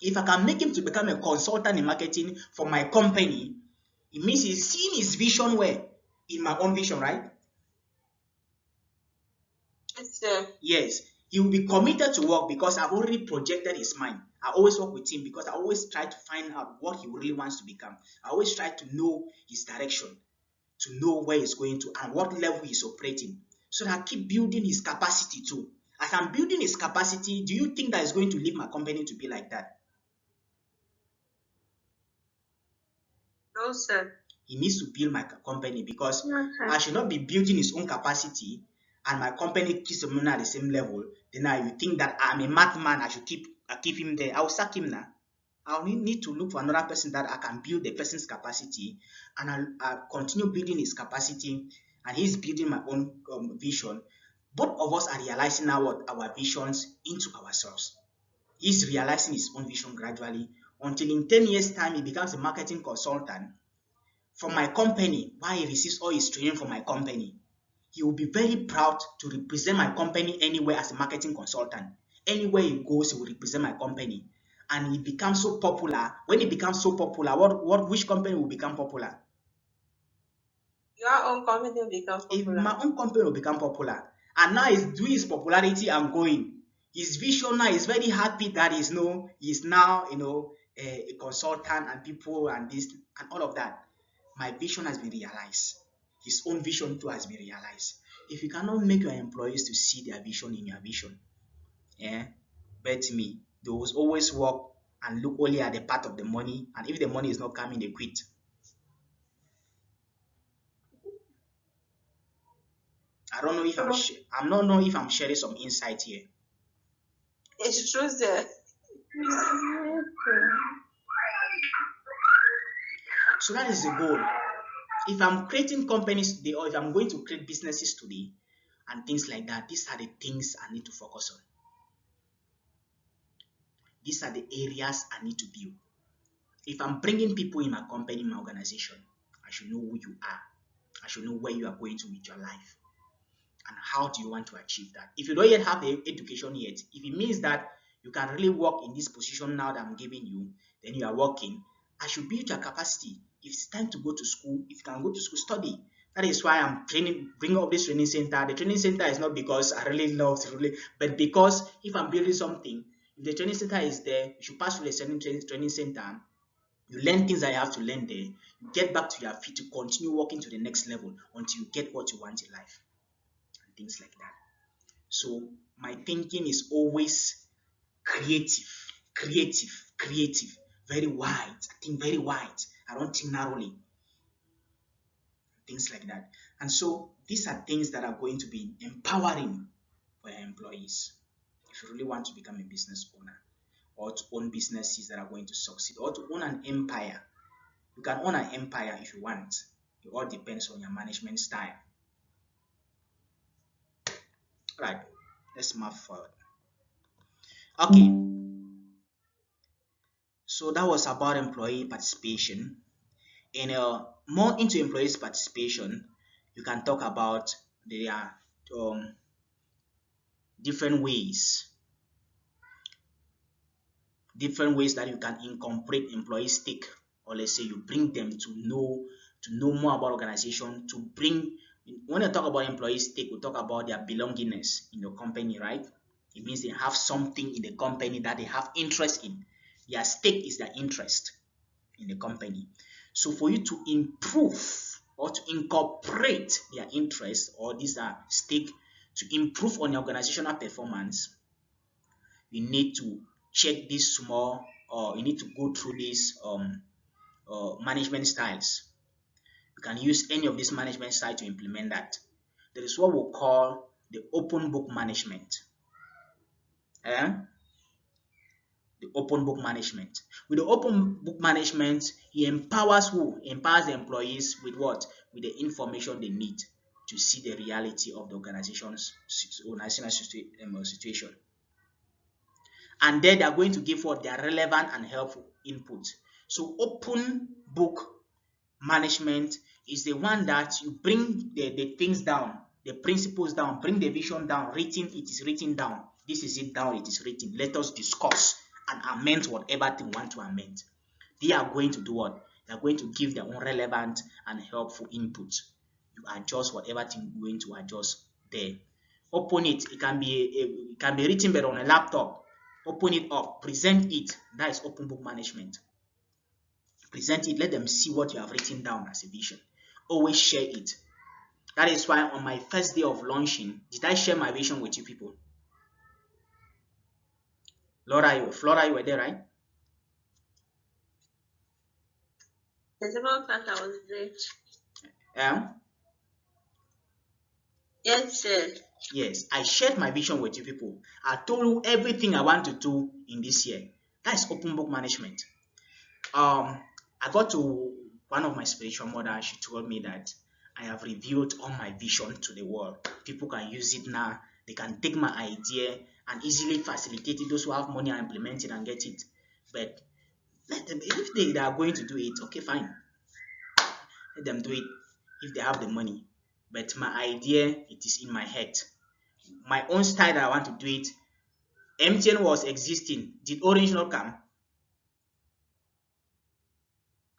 If I can make him to become a consultant in marketing for my company, it means he's seeing his vision where? In my own vision, right? Yes, sir. Yes. He will be committed to work because I've already projected his mind. I always work with him because I always try to find out what he really wants to become. I always try to know his direction, to know where he's going to and what level he's operating, so that I keep building his capacity too. As I'm building his capacity, do you think that is going to leave my company to be like that? No, sir. He needs to build my company, because I should not be building his own capacity and my company keeps remaining at the same level. Then you think that I'm a madman, I should keep him there. I will sack him now. I'll need to look for another person that I can build the person's capacity, and I'll continue building his capacity, and he's building my own vision. Both of us are realizing our visions into ourselves. He's realizing his own vision gradually, until in 10 years' time he becomes a marketing consultant for my company, while he receives all his training from my company. he will be very proud to represent my company anywhere as a marketing consultant. Anywhere he goes, he will represent my company. And he becomes so popular. When he becomes so popular, which company will become popular? Your own company will become If popular. my own company will become popular. And now he's doing his popularity and going. His vision now is very happy that he's now a consultant and people and this and all of that. My vision has been realized. His own vision too has been realized. If you cannot make your employees to see their vision in your vision, bet me, they will always work and look only at the part of the money, and if the money is not coming, they quit. I don't know if I'm not know if I'm sharing some insight here. It's true, sir. So that is the goal. If I'm creating companies today, or if I'm going to create businesses today and things like that, these are the things I need to focus on. These are the areas I need to build. If I'm bringing people in my company, my organization, I should know who you are. I should know where you are going to with your life. And how do you want to achieve that? If you don't yet have the education yet, if it means that you can really work in this position now that I'm giving you, then you are working, I should build your capacity. If it's time to go to school, if you can go to school, study. That is why I'm bringing up this training center. The training center is not because I really love to but because if I'm building something, if the training center is there, you should pass through the training center. You learn things that you have to learn there. You get back to your feet to continue working to the next level until you get what you want in life. And things like that. So my thinking is always creative, very wide. I think very wide. I don't think narrowly. Things like that. And so these are things that are going to be empowering for your employees. If you really want to become a business owner, or to own businesses that are going to succeed, or to own an empire. You can own an empire if you want. It all depends on your management style. Right, let's move forward. Okay, so that was about employee participation. And more into employees participation, you can talk about their different ways that you can incorporate employee stake, or let's say you bring them to know more about organization, to bring. When you talk about employee stake, we talk about their belongingness in your company, right? It means they have something in the company that they have interest in. Their stake is their interest in the company. So for you to improve or to incorporate their interest or this stake to improve on your organizational performance, you need to check this small, or you need to go through these management styles. You can use any of these management styles to implement that. There is what we call the open book management. The open book management. With the open book management, he empowers who? He empowers the employees with what? With the information they need to see the reality of the organizational situation. And then they are going to give what their relevant and helpful input. So open book management is the one that you bring the things down, the principles down, bring the vision down, it is written down. This is it down, it is written. Let us discuss and amend whatever thing want to amend. They are going to do what? They are going to give their own relevant and helpful input. You adjust whatever thing you're going to adjust there. Open it. It can be written better on a laptop. Open it up, present it. That is open book management. Present it, let them see what you have written down as a vision. Always share it. That is why on my first day of launching, did I share my vision with you people? Flora, you were there, right? There's about that I was there. Yes, sir. Yes, I shared my vision with you people. I told you everything I want to do in this year. That is open book management. I got to one of my spiritual mothers. She told me that I have revealed all my vision to the world. People can use it now. They can take my idea and easily facilitate it. Those who have money and implement it and get it. But let them, if they are going to do it, okay, fine. Let them do it if they have the money. but my idea, it is in my head. My own style that I want to do it. MTN was existing. Did Orange not come?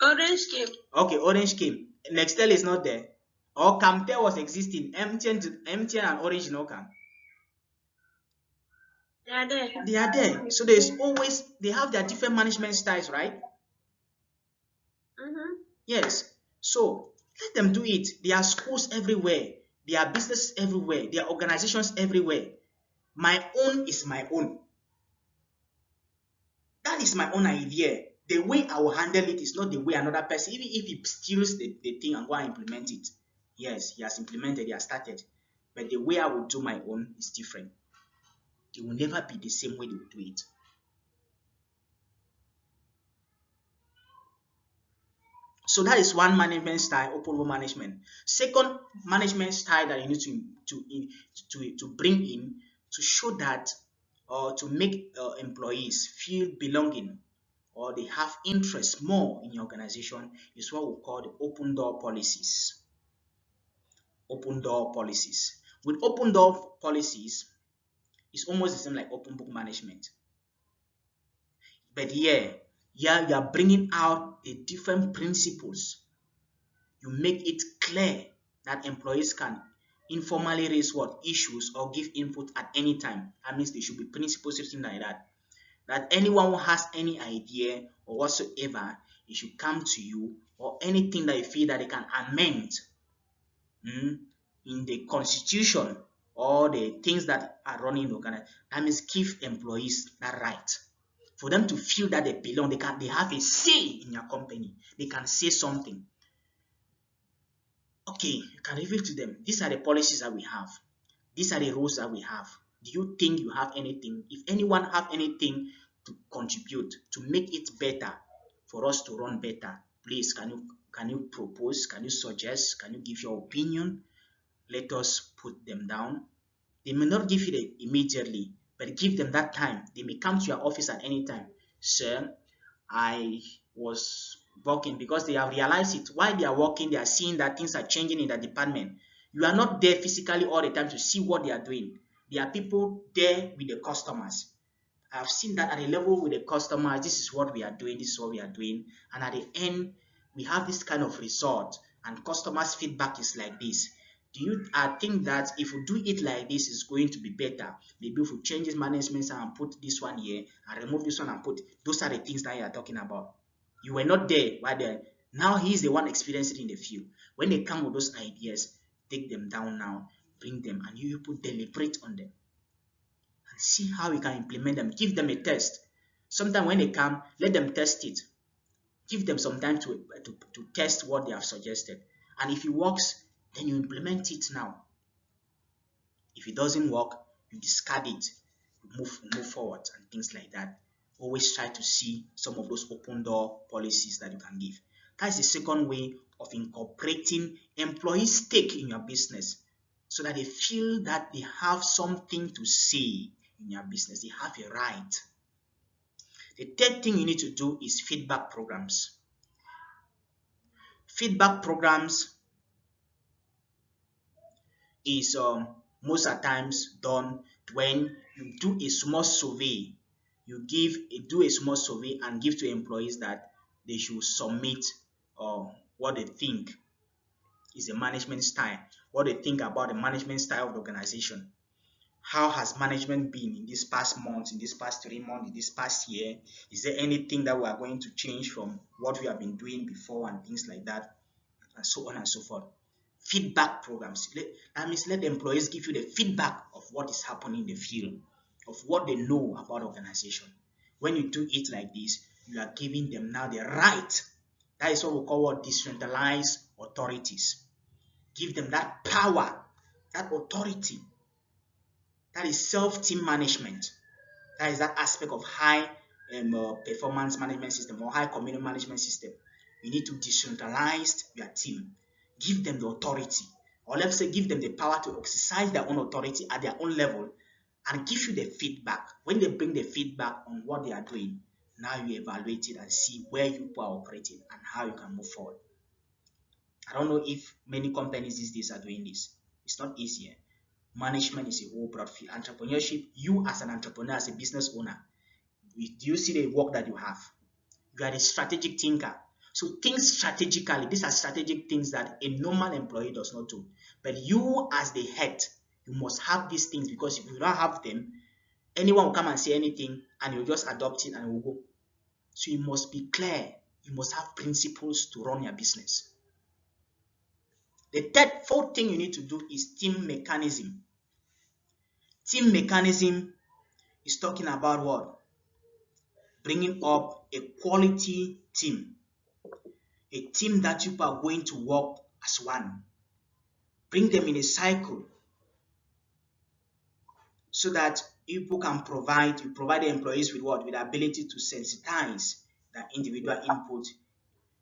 Orange came. Okay, Orange came. Nextel is not there. Or Camtel was existing. MTN and Orange no come. They are there. They are there. So there's always, they have their different management styles, right? Yes. So let them do it. There are schools everywhere. There are businesses everywhere. There are organizations everywhere. My own is my own. That is my own idea. The way I will handle it is not the way another person, even if he steals the thing and go and implement it. Yes, he has implemented, he has started. But the way I will do my own is different. It will never be the same way they will do it. So that is one management style, open book management. Second management style that you need to bring in to show that or to make employees feel belonging or they have interest more in your organization is what we call the open door policies. Open door policies. With open door policies, it's almost the same like open book management. But yeah, you are bringing out the different principles. You make it clear that employees can informally raise what issues or give input at any time. That means there should be principles written like that. That anyone who has any idea or whatsoever, it should come to you, or anything that you feel that they can amend in the constitution or the things that are running the organization. That means give employees that right. For them to feel that they belong, they have a say in your company. They can say something. Okay, you can reveal to them, these are the policies that we have. These are the rules that we have. Do you think you have anything? If anyone have anything to contribute to make it better for us to run better, please can you propose? Can you suggest? Can you give your opinion? Let us put them down. They may not give it immediately, but give them that time. They may come to your office at any time. Sir, I was working, because they have realized it. While they are working, they are seeing that things are changing in the department. You are not there physically all the time to see what they are doing. There are people there with the customers. I've seen that at a level with the customers, this is what we are doing, this is what we are doing. And at the end, we have this kind of result, and customers' feedback is like this. I think that if we do it like this, it's going to be better. Maybe if we change this management and put this one here and remove this one and put, those are the things that you are talking about. You were not there while there. Now he's the one experiencing in the field. When they come with those ideas, take them down now, bring them, and you people deliberate on them and see how you can implement them. Give them a test. Sometimes when they come, let them test it. Give them some time to test what they have suggested. And if it works, then you implement it now. If it doesn't work, you discard it, you move forward and things like that. Always try to see some of those open door policies that you can give. That's the second way of incorporating employee stake in your business, so that they feel that they have something to say in your business. They have a right. The third thing you need to do is feedback programs. Feedback programs is most of the times done when you do a small survey. You do a small survey and give to employees that they should submit what they think is the management style, what they think about the management style of the organization. How has management been in this past month, in this past 3 months, in this past year? Is there anything that we are going to change from what we have been doing before and things like that, and so on and so forth? Feedback programs. That means let the employees give you the feedback of what is happening in the field, of what they know about the organization. When you do it like this, you are giving them now the right. That is what we call decentralized authorities. Give them that power, that authority. That is self-team management. That is that aspect of high performance management system or high community management system. You need to decentralize your team. Give them the authority, or let's say give them the power to exercise their own authority at their own level and give you the feedback. When they bring the feedback on what they are doing, now you evaluate it and see where you are operating and how you can move forward. I don't know if many companies these days are doing this. It's not easy. Management is a whole broad field. Entrepreneurship, you as an entrepreneur, as a business owner, do you see the work that you have? You are a strategic thinker. So think strategically. These are strategic things that a normal employee does not do. But you as the head, you must have these things, because if you don't have them, anyone will come and say anything and you'll just adopt it and it will go. So you must be clear. You must have principles to run your business. The fourth thing you need to do is team mechanism. Team mechanism is talking about what? Bringing up a quality team. A team that you are going to work as one. Bring them in a cycle so that people can provide the employees with what? With the ability to sensitize their individual input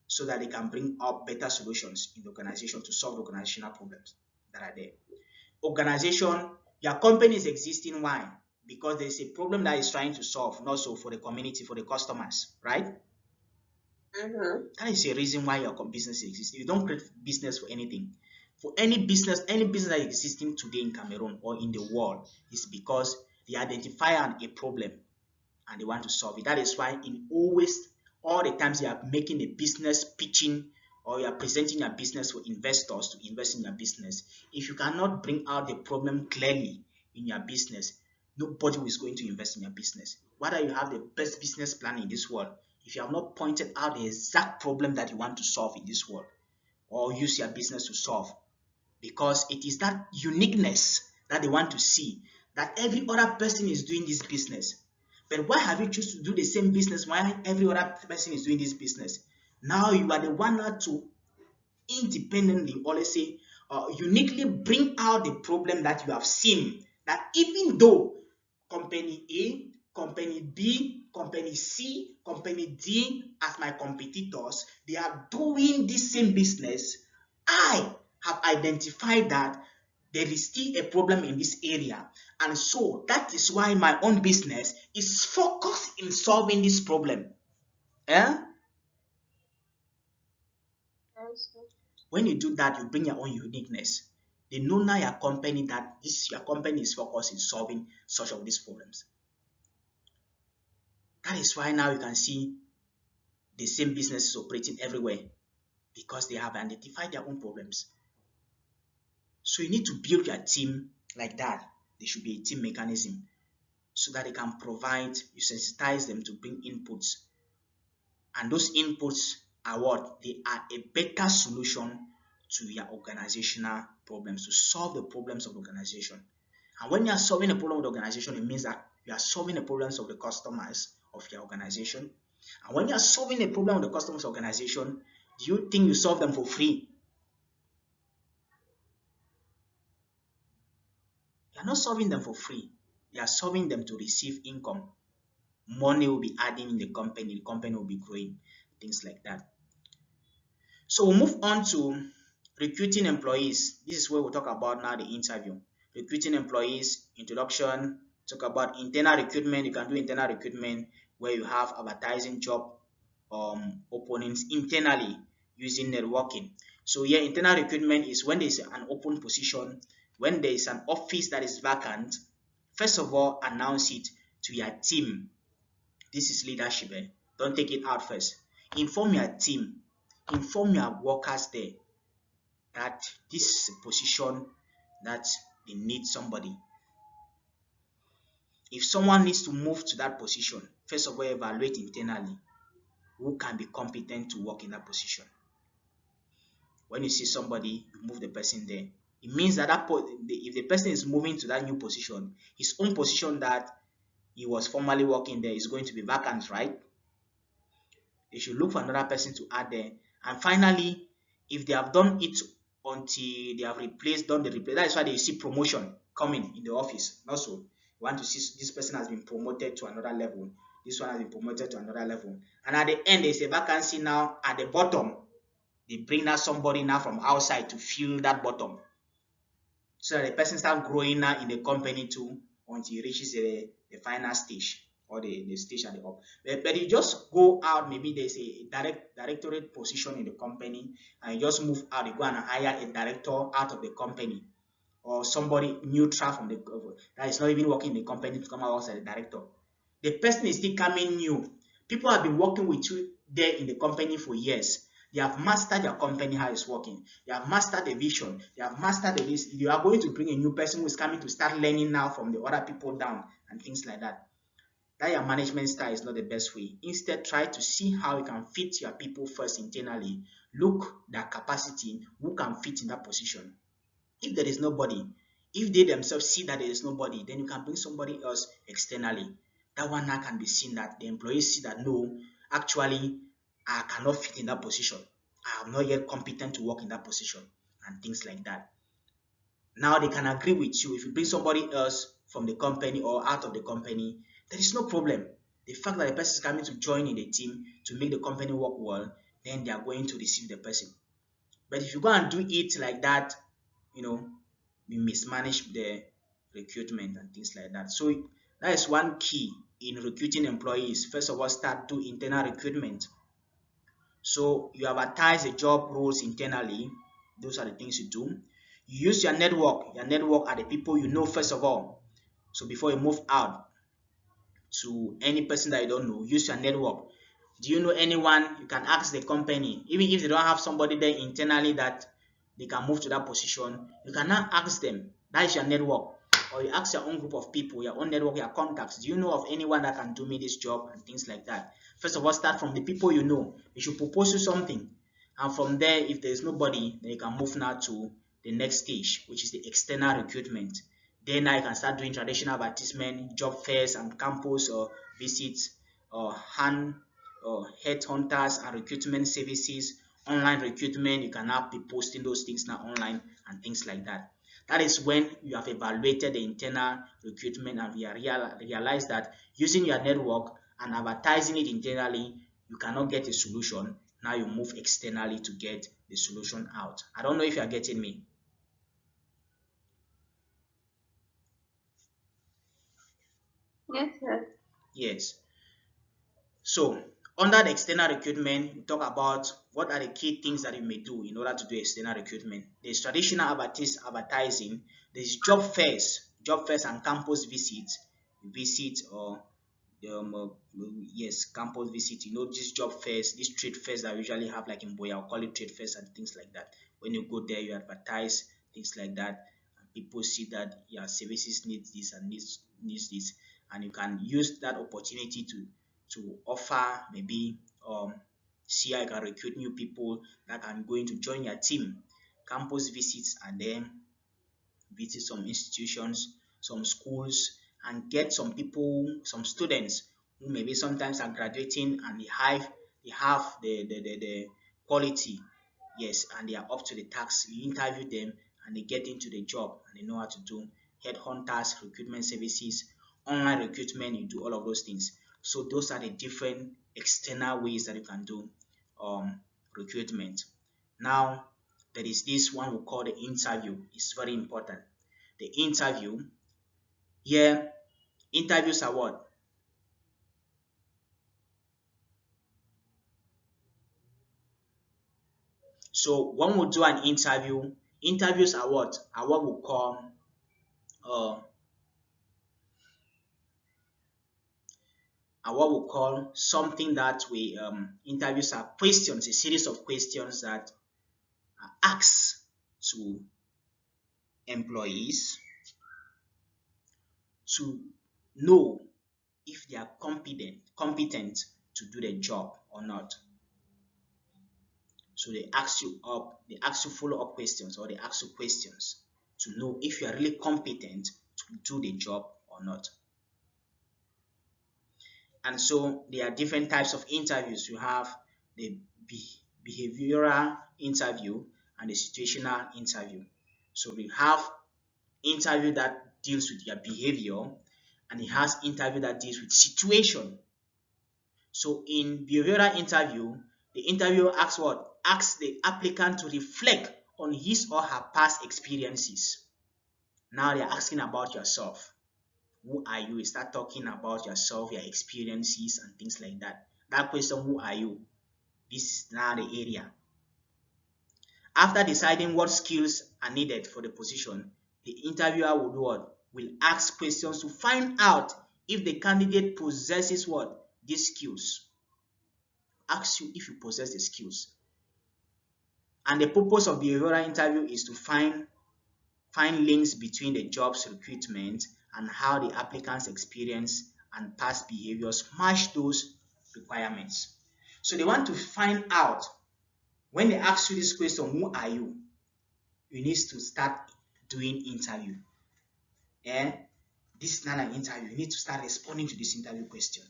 so that they can bring up better solutions in the organization to solve organizational problems that are there. Organization, your company is existing. Why? Because there's a problem that is trying to solve, not so for the community, for the customers, right? That is a reason why your business exists. You don't create business for anything. For any business that is existing today in Cameroon or in the world is because they identify a problem and they want to solve it. That is why in all the times you are making a business pitching or you are presenting your business for investors to invest in your business, if you cannot bring out the problem clearly in your business, nobody is going to invest in your business. Whether you have the best business plan in this world, if you have not pointed out the exact problem that you want to solve in this world or use your business to solve, because it is that uniqueness that they want to see, that every other person is doing this business. But why have you chosen to do the same business while every other person is doing this business? Now you are the one now to independently, or let's say, uniquely bring out the problem that you have seen. That even though company A, company B, company C, company D as my competitors, they are doing the same business, I have identified that there is still a problem in this area. And so that is why my own business is focused in solving this problem. When you do that, you bring your own uniqueness. They know now your company that your company is focused in solving such of these problems. That is why now you can see the same businesses operating everywhere, because they have identified their own problems. So you need to build your team like that. There should be a team mechanism so that they can provide, you sensitize them to bring inputs. And those inputs are what? They are a better solution to your organizational problems, to solve the problems of the organization. And when you are solving a problem of the organization, it means that you are solving the problems of the customers of your organization. And when you are solving a problem of the customers' organization, do you think you solve them for free? You are not solving them for free. You are solving them to receive income. Money will be adding in the company will be growing, things like that. So we'll move on to recruiting employees. This is where we'll talk about now the interview. Recruiting employees, introduction, talk about internal recruitment. You can do internal recruitment where you have advertising job openings internally using networking. So here, internal recruitment is when there is an open position, when there is an office that is vacant. First of all, announce it to your team. This is leadership. Don't take it out first. Inform your team, inform your workers there that this is a position that they need somebody. If someone needs to move to that position, first of all, evaluate internally who can be competent to work in that position. When you see somebody, you move the person there. It means that if the person is moving to that new position, his own position that he was formerly working there is going to be vacant, right? They should look for another person to add there. And finally, if they have done it until they have done the replace, that is why they see promotion coming in the office. Also, you want to see this person has been promoted to another level. This one has been promoted to another level. And at the end, there's a vacancy now at the bottom. They bring out somebody now from outside to fill that bottom. So that the person starts growing now in the company too until he reaches the final stage or the stage at the up. But you just go out, maybe there's a directorate position in the company, and you just move out, you go and hire a director out of the company, or somebody neutral from the that is not even working in the company to come out as a director. The person is still coming new. People have been working with you there in the company for years. They have mastered their company, how it's working. They have mastered the vision. They have mastered the list. You are going to bring a new person who is coming to start learning now from the other people down and things like that. That your management style is not the best way. Instead, try to see how you can fit your people first internally. Look their capacity, who can fit in that position. If there is nobody, if they themselves see that there is nobody, then you can bring somebody else externally. That one now can be seen that the employees see that no, actually, I cannot fit in that position. I am not yet competent to work in that position and things like that. Now they can agree with you. If you bring somebody else from the company or out of the company, there is no problem. The fact that the person is coming to join in the team to make the company work well, then they are going to receive the person. But if you go and do it like that, we mismanage the recruitment and things like that. So that is one key in recruiting employees. First of all, start do internal recruitment. So you advertise the job roles internally. Those are the things you do. You use your network. Your network are the people you know first of all. So before you move out to any person that you don't know, use your network. Do you know anyone? You can ask the company. Even if they don't have somebody there internally that they can move to that position, you can now ask them. That is your network. Or you ask your own group of people, your own network, your contacts. Do you know of anyone that can do me this job and things like that? First of all, start from the people you know. They should propose you something. And from there, if there is nobody, then you can move now to the next stage, which is the external recruitment. Then now you can start doing traditional advertisement, job fairs and campus or visits, or headhunters and recruitment services, online recruitment. You can now be posting those things now online and things like that. That is when you have evaluated the internal recruitment and you realize that using your network and advertising it internally, you cannot get a solution. Now you move externally to get the solution out. I don't know if you are getting me. Yes, sir. Yes. So under the external recruitment, we talk about what are the key things that you may do in order to do external recruitment. There's traditional advertising, there's job fairs and campus visits, or yes, campus visit. These job fairs, these trade fairs that we usually have, like in Boya, I'll call it trade fairs and things like that. When you go there, you advertise things like that, and people see that your services needs this and needs this, and you can use that opportunity to offer maybe see how you can recruit new people that are going to join your team. Campus visits, and then visit some institutions, some schools, and get some people, some students who maybe sometimes are graduating and they have the quality, yes, and they are up to the task. You interview them and they get into the job and they know how to do headhunters, recruitment services, online recruitment. You do all of those things. So those are the different external ways that you can do recruitment. Now there is this one we call the interview. It's very important. The interview here, interviews are what? So when we do an interview, interviews are what? Are what we call something that we interviews are questions, a series of questions that are asked to employees to know if they are competent to do the job or not. So they ask you follow-up questions, or they ask you questions to know if you are really competent to do the job or not. And so there are different types of interviews. You have the behavioral interview and the situational interview. So we have interview that deals with your behavior, and it has interview that deals with situation. So in behavioral interview, the interviewer asks what? Asks the applicant to reflect on his or her past experiences. Now they're asking about yourself. who are you? You start talking about yourself, your experiences, and things like that. That question, who are you? This is now the area. After deciding what skills are needed for the position, the interviewer will do what? Will ask questions to find out if the candidate possesses what? These skills. Ask you if you possess the skills. And the purpose of the behavioral interview is to find links between the job's recruitment and how the applicant's experience and past behaviors match those requirements. So they want to find out, when they ask you this question, who are you? You need to start doing interview. And this is not an interview. You need to start responding to this interview question.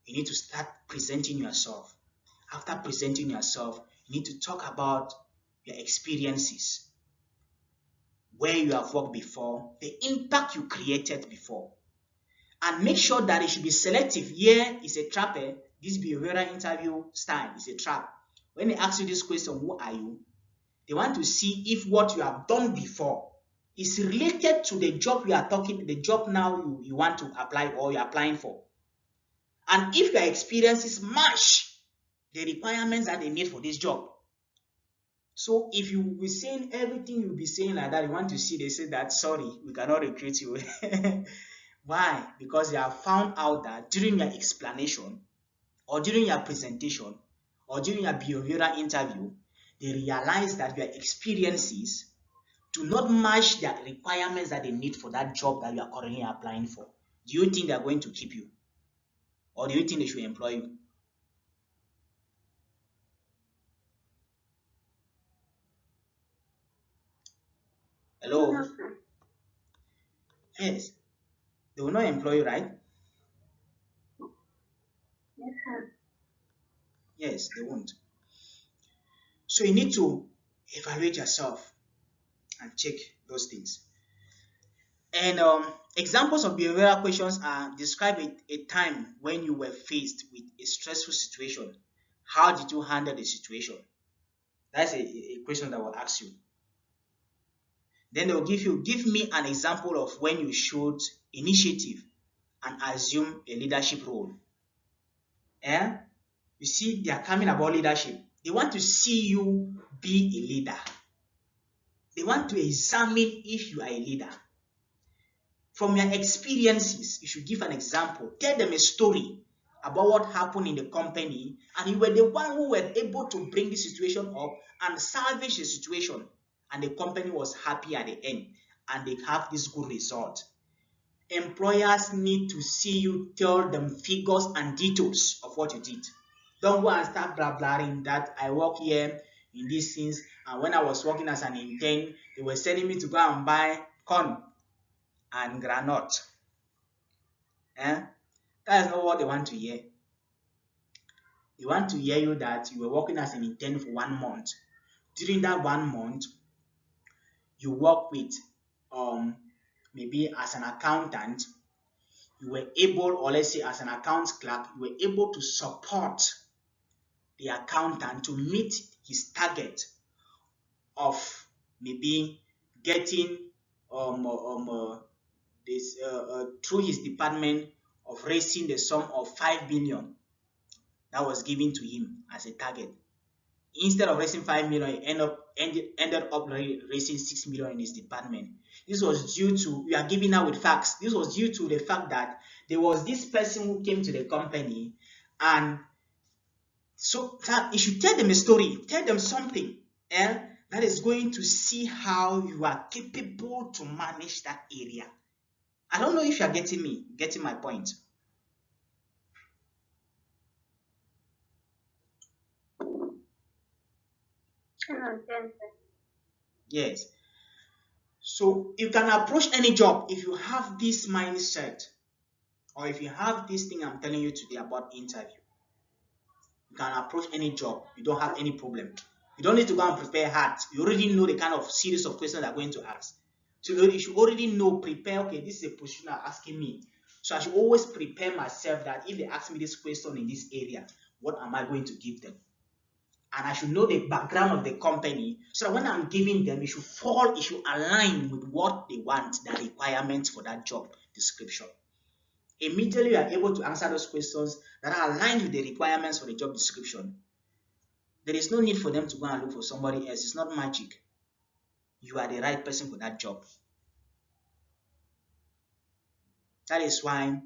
You need to start presenting yourself. After presenting yourself, you need to talk about your experiences, where you have worked before, the impact you created before. And make sure that it should be selective. Here is a trap. This behavioral interview style is a trap. When they ask you this question, who are you? They want to see if what you have done before is related to the job you are talking, the job now you want to apply or you're applying for. And if your experiences match the requirements that they need for this job. So if you be saying everything you'll be saying like that, you want to see, they say that, sorry, we cannot recruit you. Why? Because they have found out that during your explanation or during your presentation or during your behavioral interview, they realize that your experiences do not match the requirements that they need for that job that you are currently applying for. Do you think they are going to keep you? Or do you think they should employ you? Hello? Yes. They will not employ you, right? Yes, sir. Yes, they won't. So you need to evaluate yourself and check those things. And examples of behavioral questions are: describe a time when you were faced with a stressful situation. How did you handle the situation? That's a question that will ask you. Then they'll give me an example of when you showed initiative and assume a leadership role. You see, they are coming about leadership. They want to see you be a leader. They want to examine if you are a leader. From your experiences, you should give an example. Tell them a story about what happened in the company, and you were the one who were able to bring the situation up and salvage the situation, and the company was happy at the end, and they have this good result. Employers need to see you tell them figures and details of what you did. Don't go and start blabbering that I work here in these things, and when I was working as an intern, they were sending me to go and buy corn and granite. That is not what they want to hear. They want to hear you that you were working as an intern for 1 month. During that 1 month, you work with maybe as an accountant, you were able, or let's say as an accounts clerk, you were able to support the accountant to meet his target of maybe getting this through his department of raising the sum of 5 billion that was given to him as a target. Instead of raising 5 million, he ended up raising 6 million in his department. This was due to, we are giving out with facts. This was due to the fact that there was this person who came to the company, and so you should tell them a story, tell them something that is going to see how you are capable to manage that area. I don't know if you are getting my point. Yes. So you can approach any job if you have this mindset, or if you have this thing I'm telling you today about interview. You can approach any job. You don't have any problem. You don't need to go and prepare hard. You already know the kind of series of questions they're going to ask. So you should already know, prepare, okay, this is a position they're asking me. So I should always prepare myself that if they ask me this question in this area, what am I going to give them? And I should know the background of the company, so that when I'm giving them, it should align with what they want, the requirements for that job, description. Immediately you are able to answer those questions that are aligned with the requirements for the job description. There is no need for them to go and look for somebody else. It's not magic. You are the right person for that job. That is why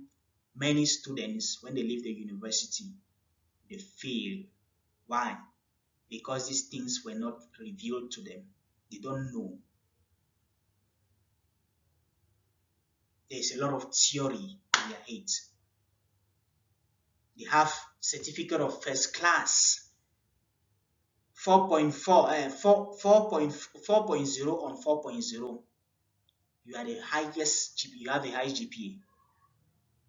many students, when they leave the university, they fail. Why? Because these things were not revealed to them. They don't know. There's a lot of theory in their heads. They have certificate of first class, 4.0 on 4.0. You are the highest GPA. You have the highest GPA.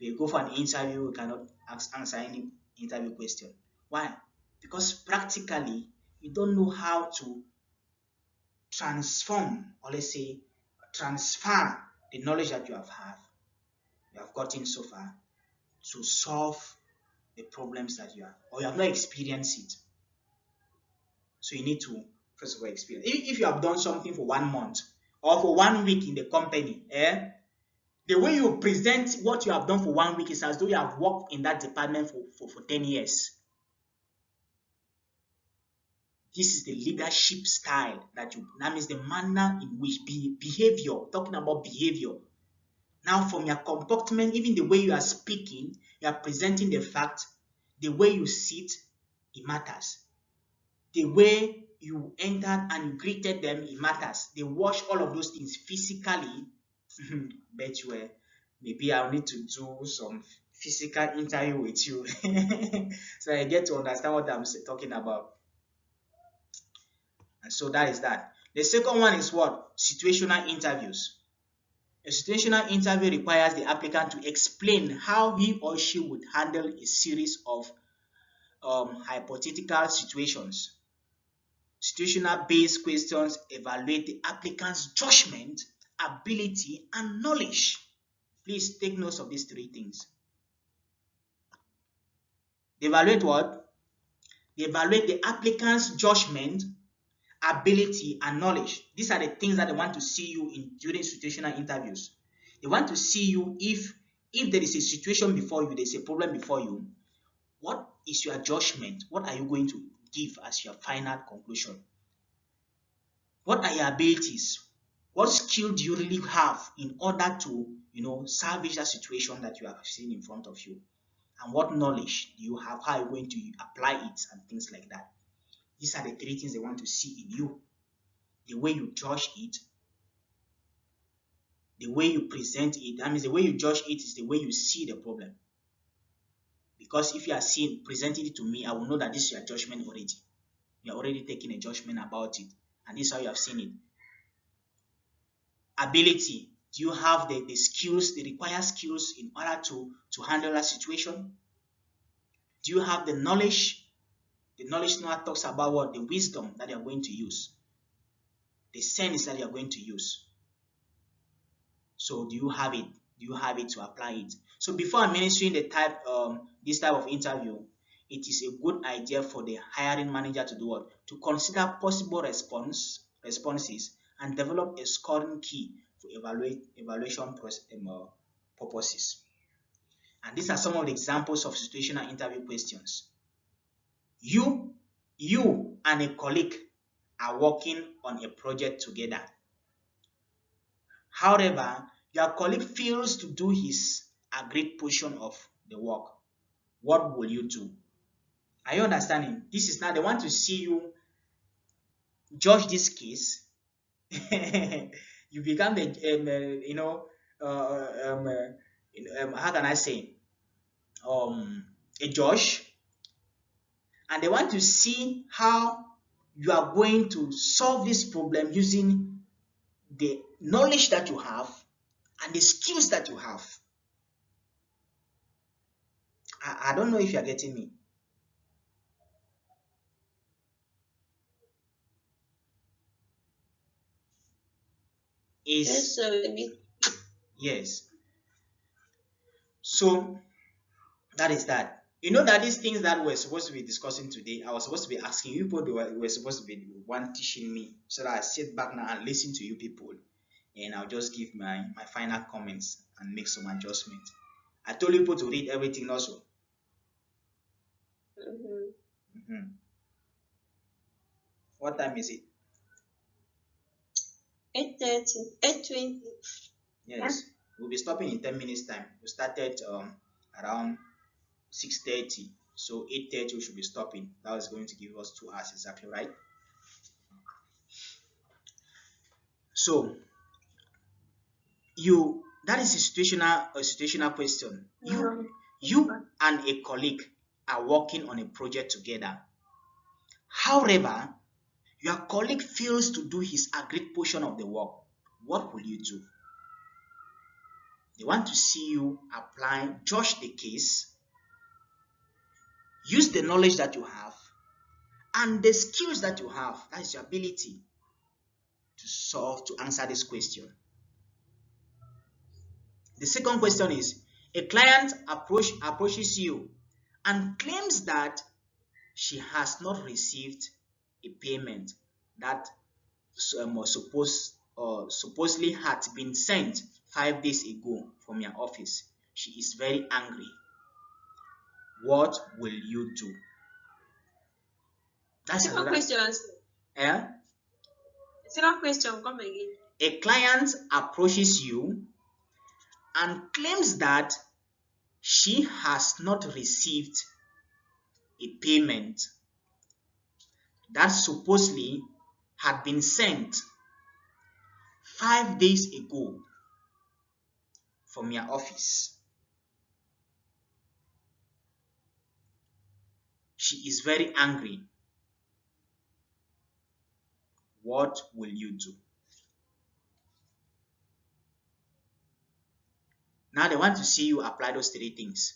They go for an interview, you cannot answer any interview question. Why? Because practically you don't know how to transform, or let's say transfer the knowledge that you have gotten so far to solve the problems that you have, or you have not experienced it. So you need to first of all experience. If you have done something for 1 month or for 1 week in the company, the way you present what you have done for 1 week is as though you have worked in that department for 10 years. This is the leadership style that means the manner in which behavior, talking about behavior. Now from your comportment, even the way you are speaking, you are presenting the fact, the way you sit, it matters. The way you entered and you greeted them, it matters. They watch all of those things physically. Bet you maybe I'll need to do some physical interview with you so I get to understand what I'm talking about. And so that is that. The second one is what? Situational interviews. A situational interview requires the applicant to explain how he or she would handle a series of hypothetical situations. Situational based questions evaluate the applicant's judgment, ability, and knowledge. Please take notes of these 3 things. They evaluate what? They evaluate the applicant's judgment, ability, and knowledge. These are the things that they want to see you in during situational interviews. They want to see you if there is a situation before you, there's a problem before you, what is your judgment? What are you going to give as your final conclusion? What are your abilities? What skill do you really have in order to, salvage that situation that you have seen in front of you? And what knowledge do you have? How are you going to apply it and things like that? These are the 3 things they want to see in you. The way you judge it, the way you present it. That means the way you judge it is the way you see the problem. Because if you are presenting it to me, I will know that this is your judgment already. You are already taking a judgment about it. And this is how you have seen it. Ability. Do you have the skills, the required skills in order to handle a situation? Do you have the knowledge? The knowledge now talks about what? The wisdom that you are going to use. The sense that you are going to use. So do you have it? Do you have it to apply it? So before administering this type of interview, it is a good idea for the hiring manager to do what? To consider possible responses and develop a scoring key for evaluation purposes. And these are some of the examples of situational interview questions. You and a colleague are working on a project together. However, your colleague fails to do his agreed portion of the work. What will you do? Are you understanding? This is now they want to see you judge this case. You become how can I say, a judge, and they want to see how you are going to solve this problem using the knowledge that you have and the skills that you have. I don't know if you are getting me. Yes, sir. Yes. So that is that. You know that these things that we're supposed to be discussing today, I was supposed to be asking you people, were supposed to be the one teaching me, so that I sit back now and listen to you people. and I'll just give my final comments and make some adjustments. I told you to read everything also. What time is it? 8:30, 8:20. Yes, we'll be stopping in 10 minutes time. We started around 6:30, so 8:30 we should be stopping. That is going to give us 2 hours exactly, right? So that is a situational question. You and a colleague are working on a project together. However, your colleague fails to do his agreed portion of the work. What will you do? They want to see you apply, judge the case, use the knowledge that you have and the skills that you have. That is your ability to answer this question. The second question is, a client approaches you and claims that she has not received a payment that supposedly had been sent 5 days ago from your office. She is very angry. What will you do? That's another question. Second question, come again. A client approaches you and claims that she has not received a payment that supposedly had been sent 5 days ago from your office. She is very angry. What will you do? Now they want to see you apply those 3 things.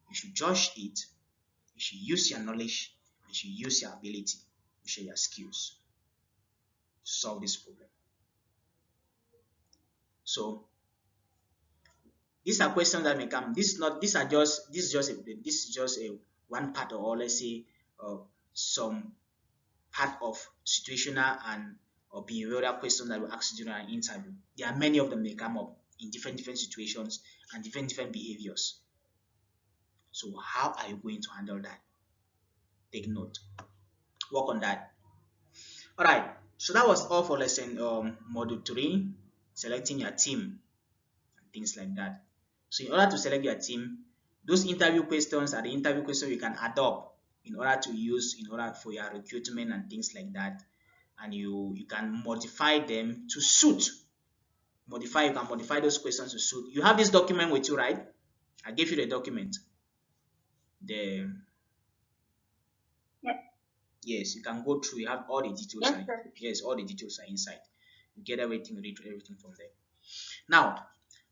You should judge it, you should use your knowledge, you should use your ability, you should your skills to solve this problem. So these are questions that may come. This is just a one part, or let's say some part of situational and or behavioral questions that we ask during an interview. There are many of them may come up in different situations and different behaviors. So how are you going to handle that? Take note. Work on that. All right. So that was all for lesson module 3, selecting your team and things like that. So in order to select your team, those interview questions are the interview questions you can adopt in order to use for your recruitment and things like that. And you can modify them to suit. You can modify those questions to suit. You have this document with you, right? I gave you the document. Yes, you can go through. You have all the details. Yes, all the details are inside. You get everything, read everything from there. Now,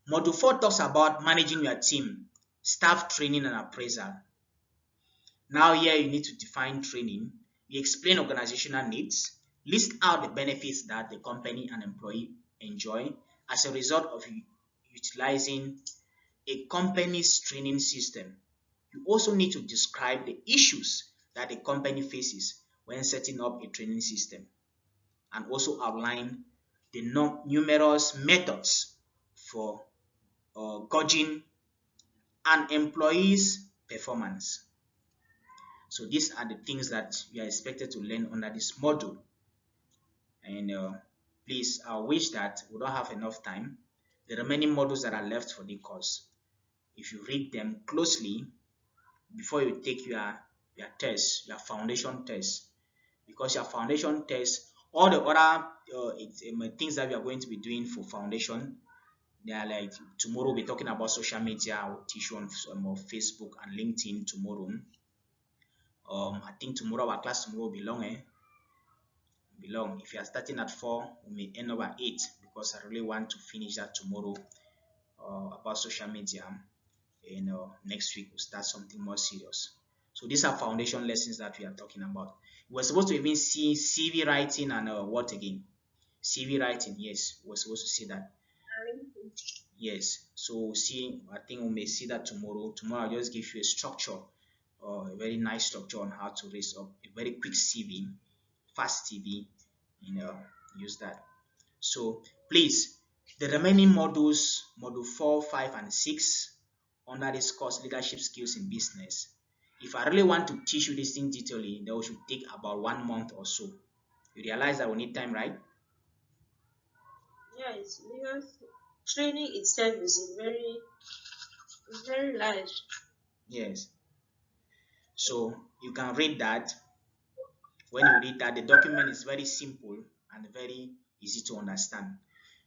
module 4 talks about managing your team, staff training and appraisal. Now here you need to define training. You explain organizational needs, list out the benefits that the company and employee enjoy as a result of utilizing a company's training system. You also need to describe the issues that the company faces when setting up a training system, and also outline the numerous methods for gauging an employee's performance. So these are the things that you are expected to learn under this module. And please, I wish that we don't have enough time. There are many modules that are left for the course. If you read them closely before you take your test, your foundation test, because your foundation test, all the other things that we are going to be doing for foundation, they are like, tomorrow we'll be talking about social media. I'll teach you on Facebook and LinkedIn tomorrow. I think tomorrow our class will be long. If you are starting at 4, we may end up at 8, because I really want to finish that tomorrow about social media. And next week we'll start something more serious. So these are foundation lessons that we are talking about. We're supposed to even see CV writing and what again? CV writing, yes, we're supposed to see that. Yes, so I think we may see that tomorrow. Tomorrow I'll just give you a structure, a very nice structure on how to raise up a very quick CV, fast CV, use that. So please The remaining modules, module 4, 5, and 6, under this course, leadership skills in business. If I really want to teach you this in detail, that should take about 1 month or so. You realize that we need time, right? Yes, because training itself is very large. Yes. So you can read that. When you read that, the document is very simple and very easy to understand.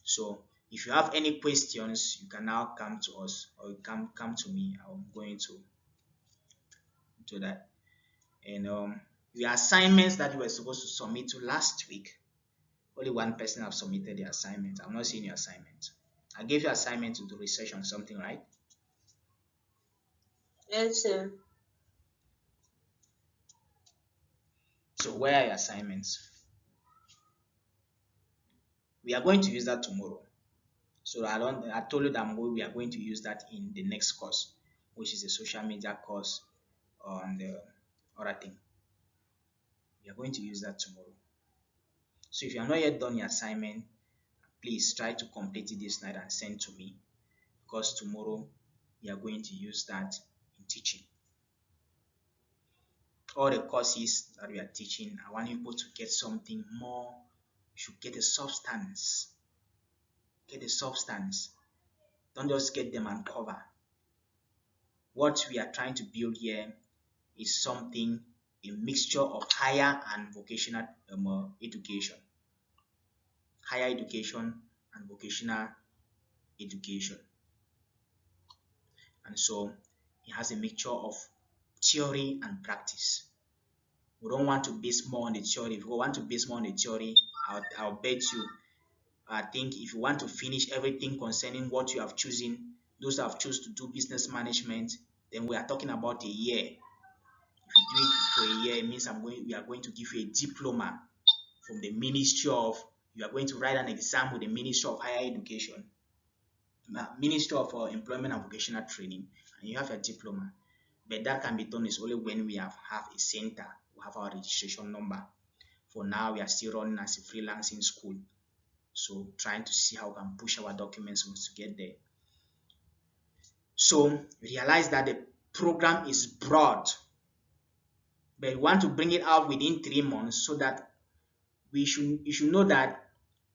So if you have any questions, you can now come to us, or you can come to me. I'm going to do that. And the assignments that you were supposed to submit to last week, only one person have submitted the assignment. I'm not seeing your assignment. I gave you assignment to do research on something, right? Yes, sir. So where are your assignments? We are going to use that tomorrow. So I told you that we are going to use that in the next course, which is a social media course on the other thing. We are going to use that tomorrow. So if you have not yet done your assignment, please try to complete it this night and send to me, because tomorrow we are going to use that in teaching. All the courses that we are teaching, I want people to get something more. You should get a substance. Get a substance. Don't just get them and cover. What we are trying to build here is something, a mixture of higher and vocational education. Higher education and vocational education. And so it has a mixture of theory and practice. We don't want to base more on the theory. If we want to base more on the theory, I'll bet you, I think if you want to finish everything concerning what you have chosen, those that have chosen to do business management, then we are talking about a year. If you do it for a year, it means we are going to give you a diploma from the Ministry of, you are going to write an exam with the Ministry of Higher Education, Ministry of Employment and Vocational Training, and you have a diploma. But that can be done is only when we have a center, we have our registration number. For now, we are still running as a freelancing school. So trying to see how we can push our documents to get there. So realize that the program is broad, but we want to bring it out within 3 months so that you should know that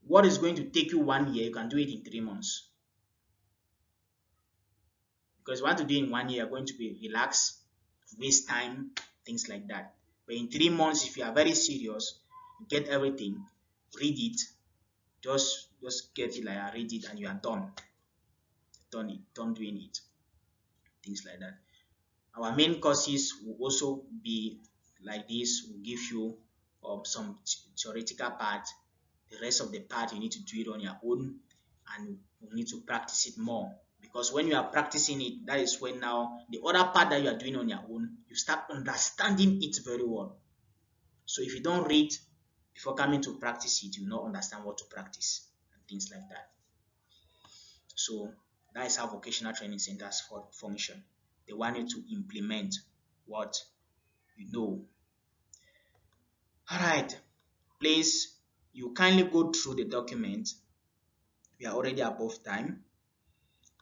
what is going to take you 1 year, you can do it in 3 months. Because you want to do it in 1 year, you're going to be relaxed, waste time, things like that. But in 3 months, if you are very serious, you get everything, read it, just get it, like read it, and you are done. Done doing it. Things like that. Our main courses will also be like this. We'll give you some theoretical part. The rest of the part you need to do it on your own, and you need to practice it more. Because when you are practicing it, that is when now the other part that you are doing on your own, you start understanding it very well. So if you don't read before coming to practice it, you will not understand what to practice and things like that. So that is how vocational training centers function. They want you to implement what you know. All right, please, you kindly go through the document. We are already above time.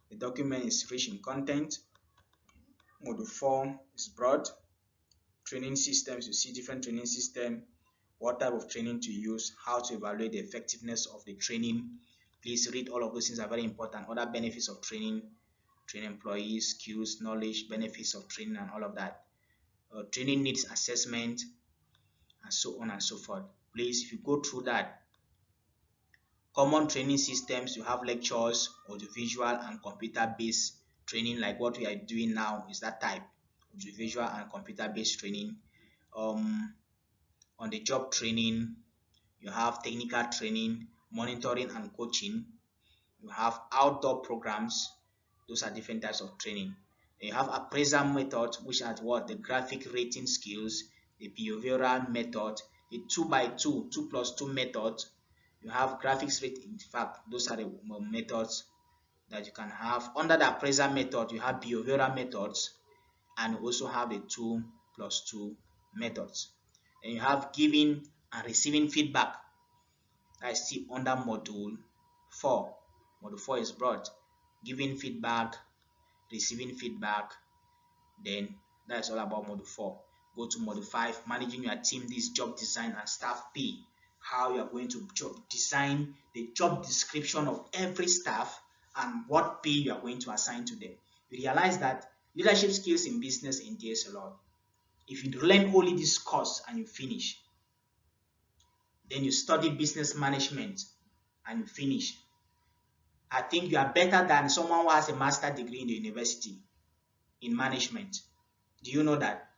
The document is rich in content. Module 4 is broad. Training systems, you see different training systems, what type of training to use, how to evaluate the effectiveness of the training. Please read all of those things, are very important. Other benefits of training, train employees, skills, knowledge, benefits of training, and all of that. Training needs assessment, and so on and so forth. Please, if you go through that, common training systems, you have lectures, audiovisual and computer-based training, like what we are doing now is that type, audiovisual and computer-based training. On the job training, you have technical training, monitoring and coaching. You have outdoor programs. Those are different types of training. You have appraisal method, which are what? The graphic rating skills, the behavioral method, the 2x2, 2+2 method. You have graphics rating. In fact, those are the methods that you can have. Under the appraisal method, you have behavioral methods, and you also have the 2+2 methods. And you have giving and receiving feedback. That is still under module 4. Module 4 is broad. Giving feedback, receiving feedback. Then that's all about module 4. Go to module 5, managing your team. This job design and staff pay. How you are going to design the job description of every staff and what pay you are going to assign to them. You realize that leadership skills in business entails a lot. If you learn only this course and you finish, then you study business management and you finish, I think you are better than someone who has a master's degree in the university in management. Do you know that?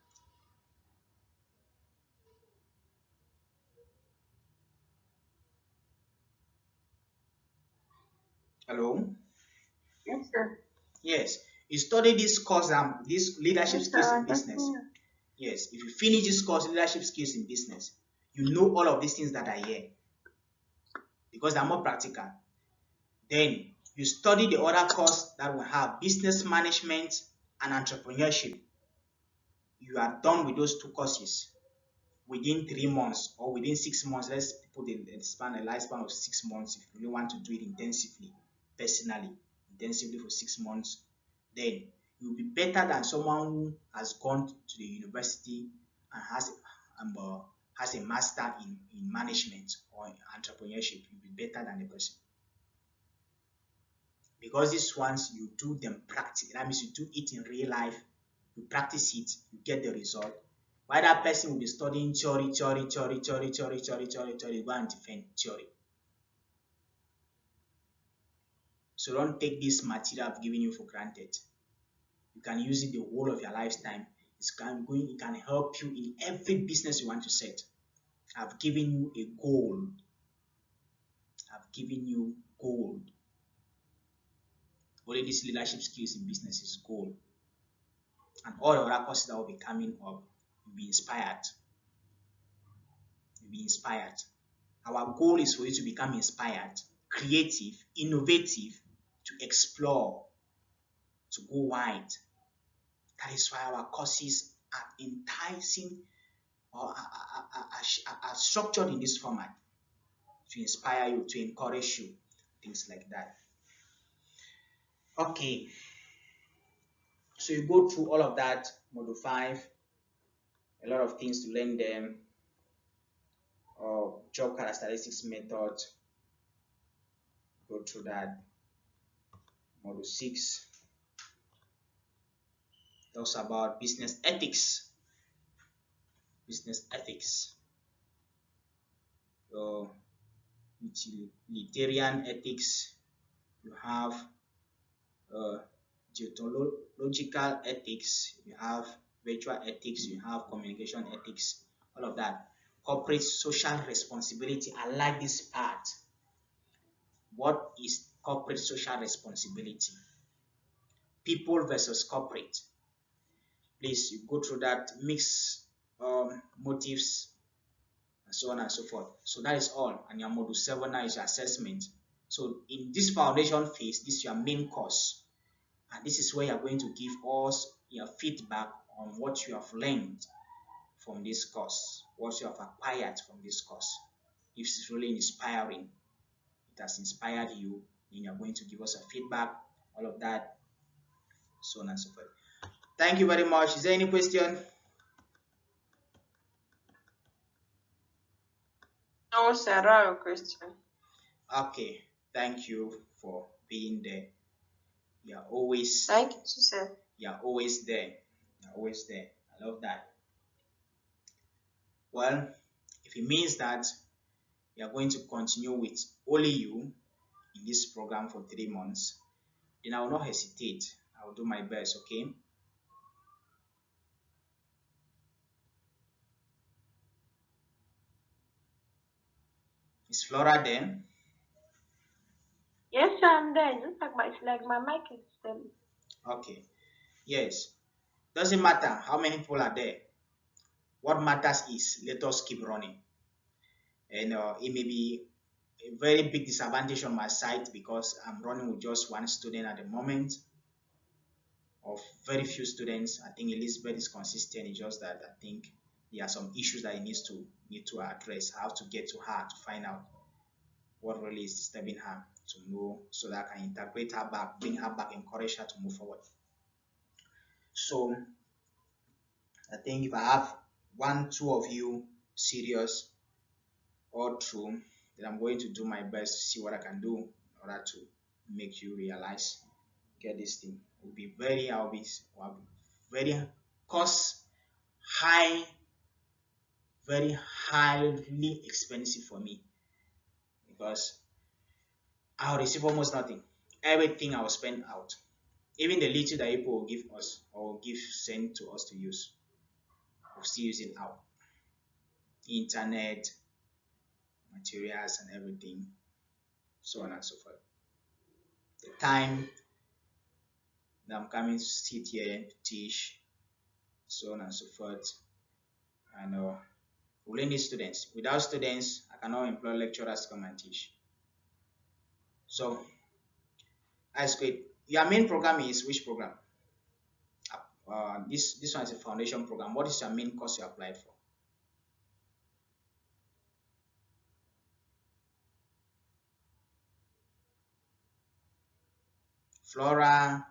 Hello? Yes, sir. Yes. You study this course, this leadership Yes, skills sir. in business. Yes. If you finish this course, leadership skills in business, you know all of these things that are here because they're more practical. Then you study the other course that will have business management and entrepreneurship. You are done with those two courses within 3 months or within 6 months. Let's put a lifespan of 6 months if you really want to do it intensively, intensively for 6 months. Then you'll be better than someone who has gone to the university and has a master in management or entrepreneurship. You'll be better than the person. Because these ones, you do them practice. That means you do it in real life. You practice it, you get the result. Why that person will be studying theory, go and defend theory. So don't take this material I've given you for granted. You can use it the whole of your lifetime. It can help you in every business you want to set. I've given you a goal. I've given you gold. Only these leadership skills in business is gold. And all the other courses that will be coming up, you'll be inspired. You'll be inspired. Our goal is for you to become inspired, creative, innovative, to explore, to go wide. That is why our courses are enticing or are structured in this format to inspire you, to encourage you, things like that. Okay. So you go through all of that, module 5, a lot of things to learn them, or job characteristics method, go through that. Module 6 talks about business ethics. So utilitarian ethics, you have deontological ethics, you have virtual ethics, you have communication ethics, all of that. Corporate social responsibility. I like this part. What is corporate social responsibility? People versus corporate. Please, you go through that, mix motives, and so on and so forth. So that is all. And your module 7 now is your assessment. So in this foundation phase, this is your main course. And this is where you're going to give us your feedback on what you have learned from this course, what you have acquired from this course. If it's really inspiring, it has inspired you, then you're going to give us a feedback, all of that, so on and so forth. Thank you very much. Is there any question? No, sir, I don't have a question. Okay, thank you for being there. You're always Thank you, sir. You're always there. You're always there. I love that. Well, if it means that you're going to continue with only you in this program for 3 months, then I will not hesitate. I will do my best, okay? Is Flora there? Yes, sir, I'm there. Just like my mic is still. Okay. Yes. Doesn't matter how many people are there. What matters is let us keep running. And it may be a very big disadvantage on my side because I'm running with just one student at the moment, of very few students. I think Elizabeth is consistent. It's just that I think there are some issues that he need to address. I have to get to her to find out what really is disturbing her. to know, so that I can integrate her back, bring her back, encourage her to move forward. So I think if I have 1-2 of you serious all through, then I'm going to do my best to see what I can do in order to make you realize, get this thing. It will be I'll be very cost high, very highly expensive for me, because I'll receive almost nothing. Everything I'll spend out. Even the little that people will give us or send to us to use, we'll still use it out. Internet, materials and everything, so on and so forth. The time that I'm coming to sit here to teach, so on and so forth. And we need students. Without students, I cannot employ lecturers to come and teach. So that's great. Your main program is which program? This one is a foundation program. What is your main course you applied for? Flora,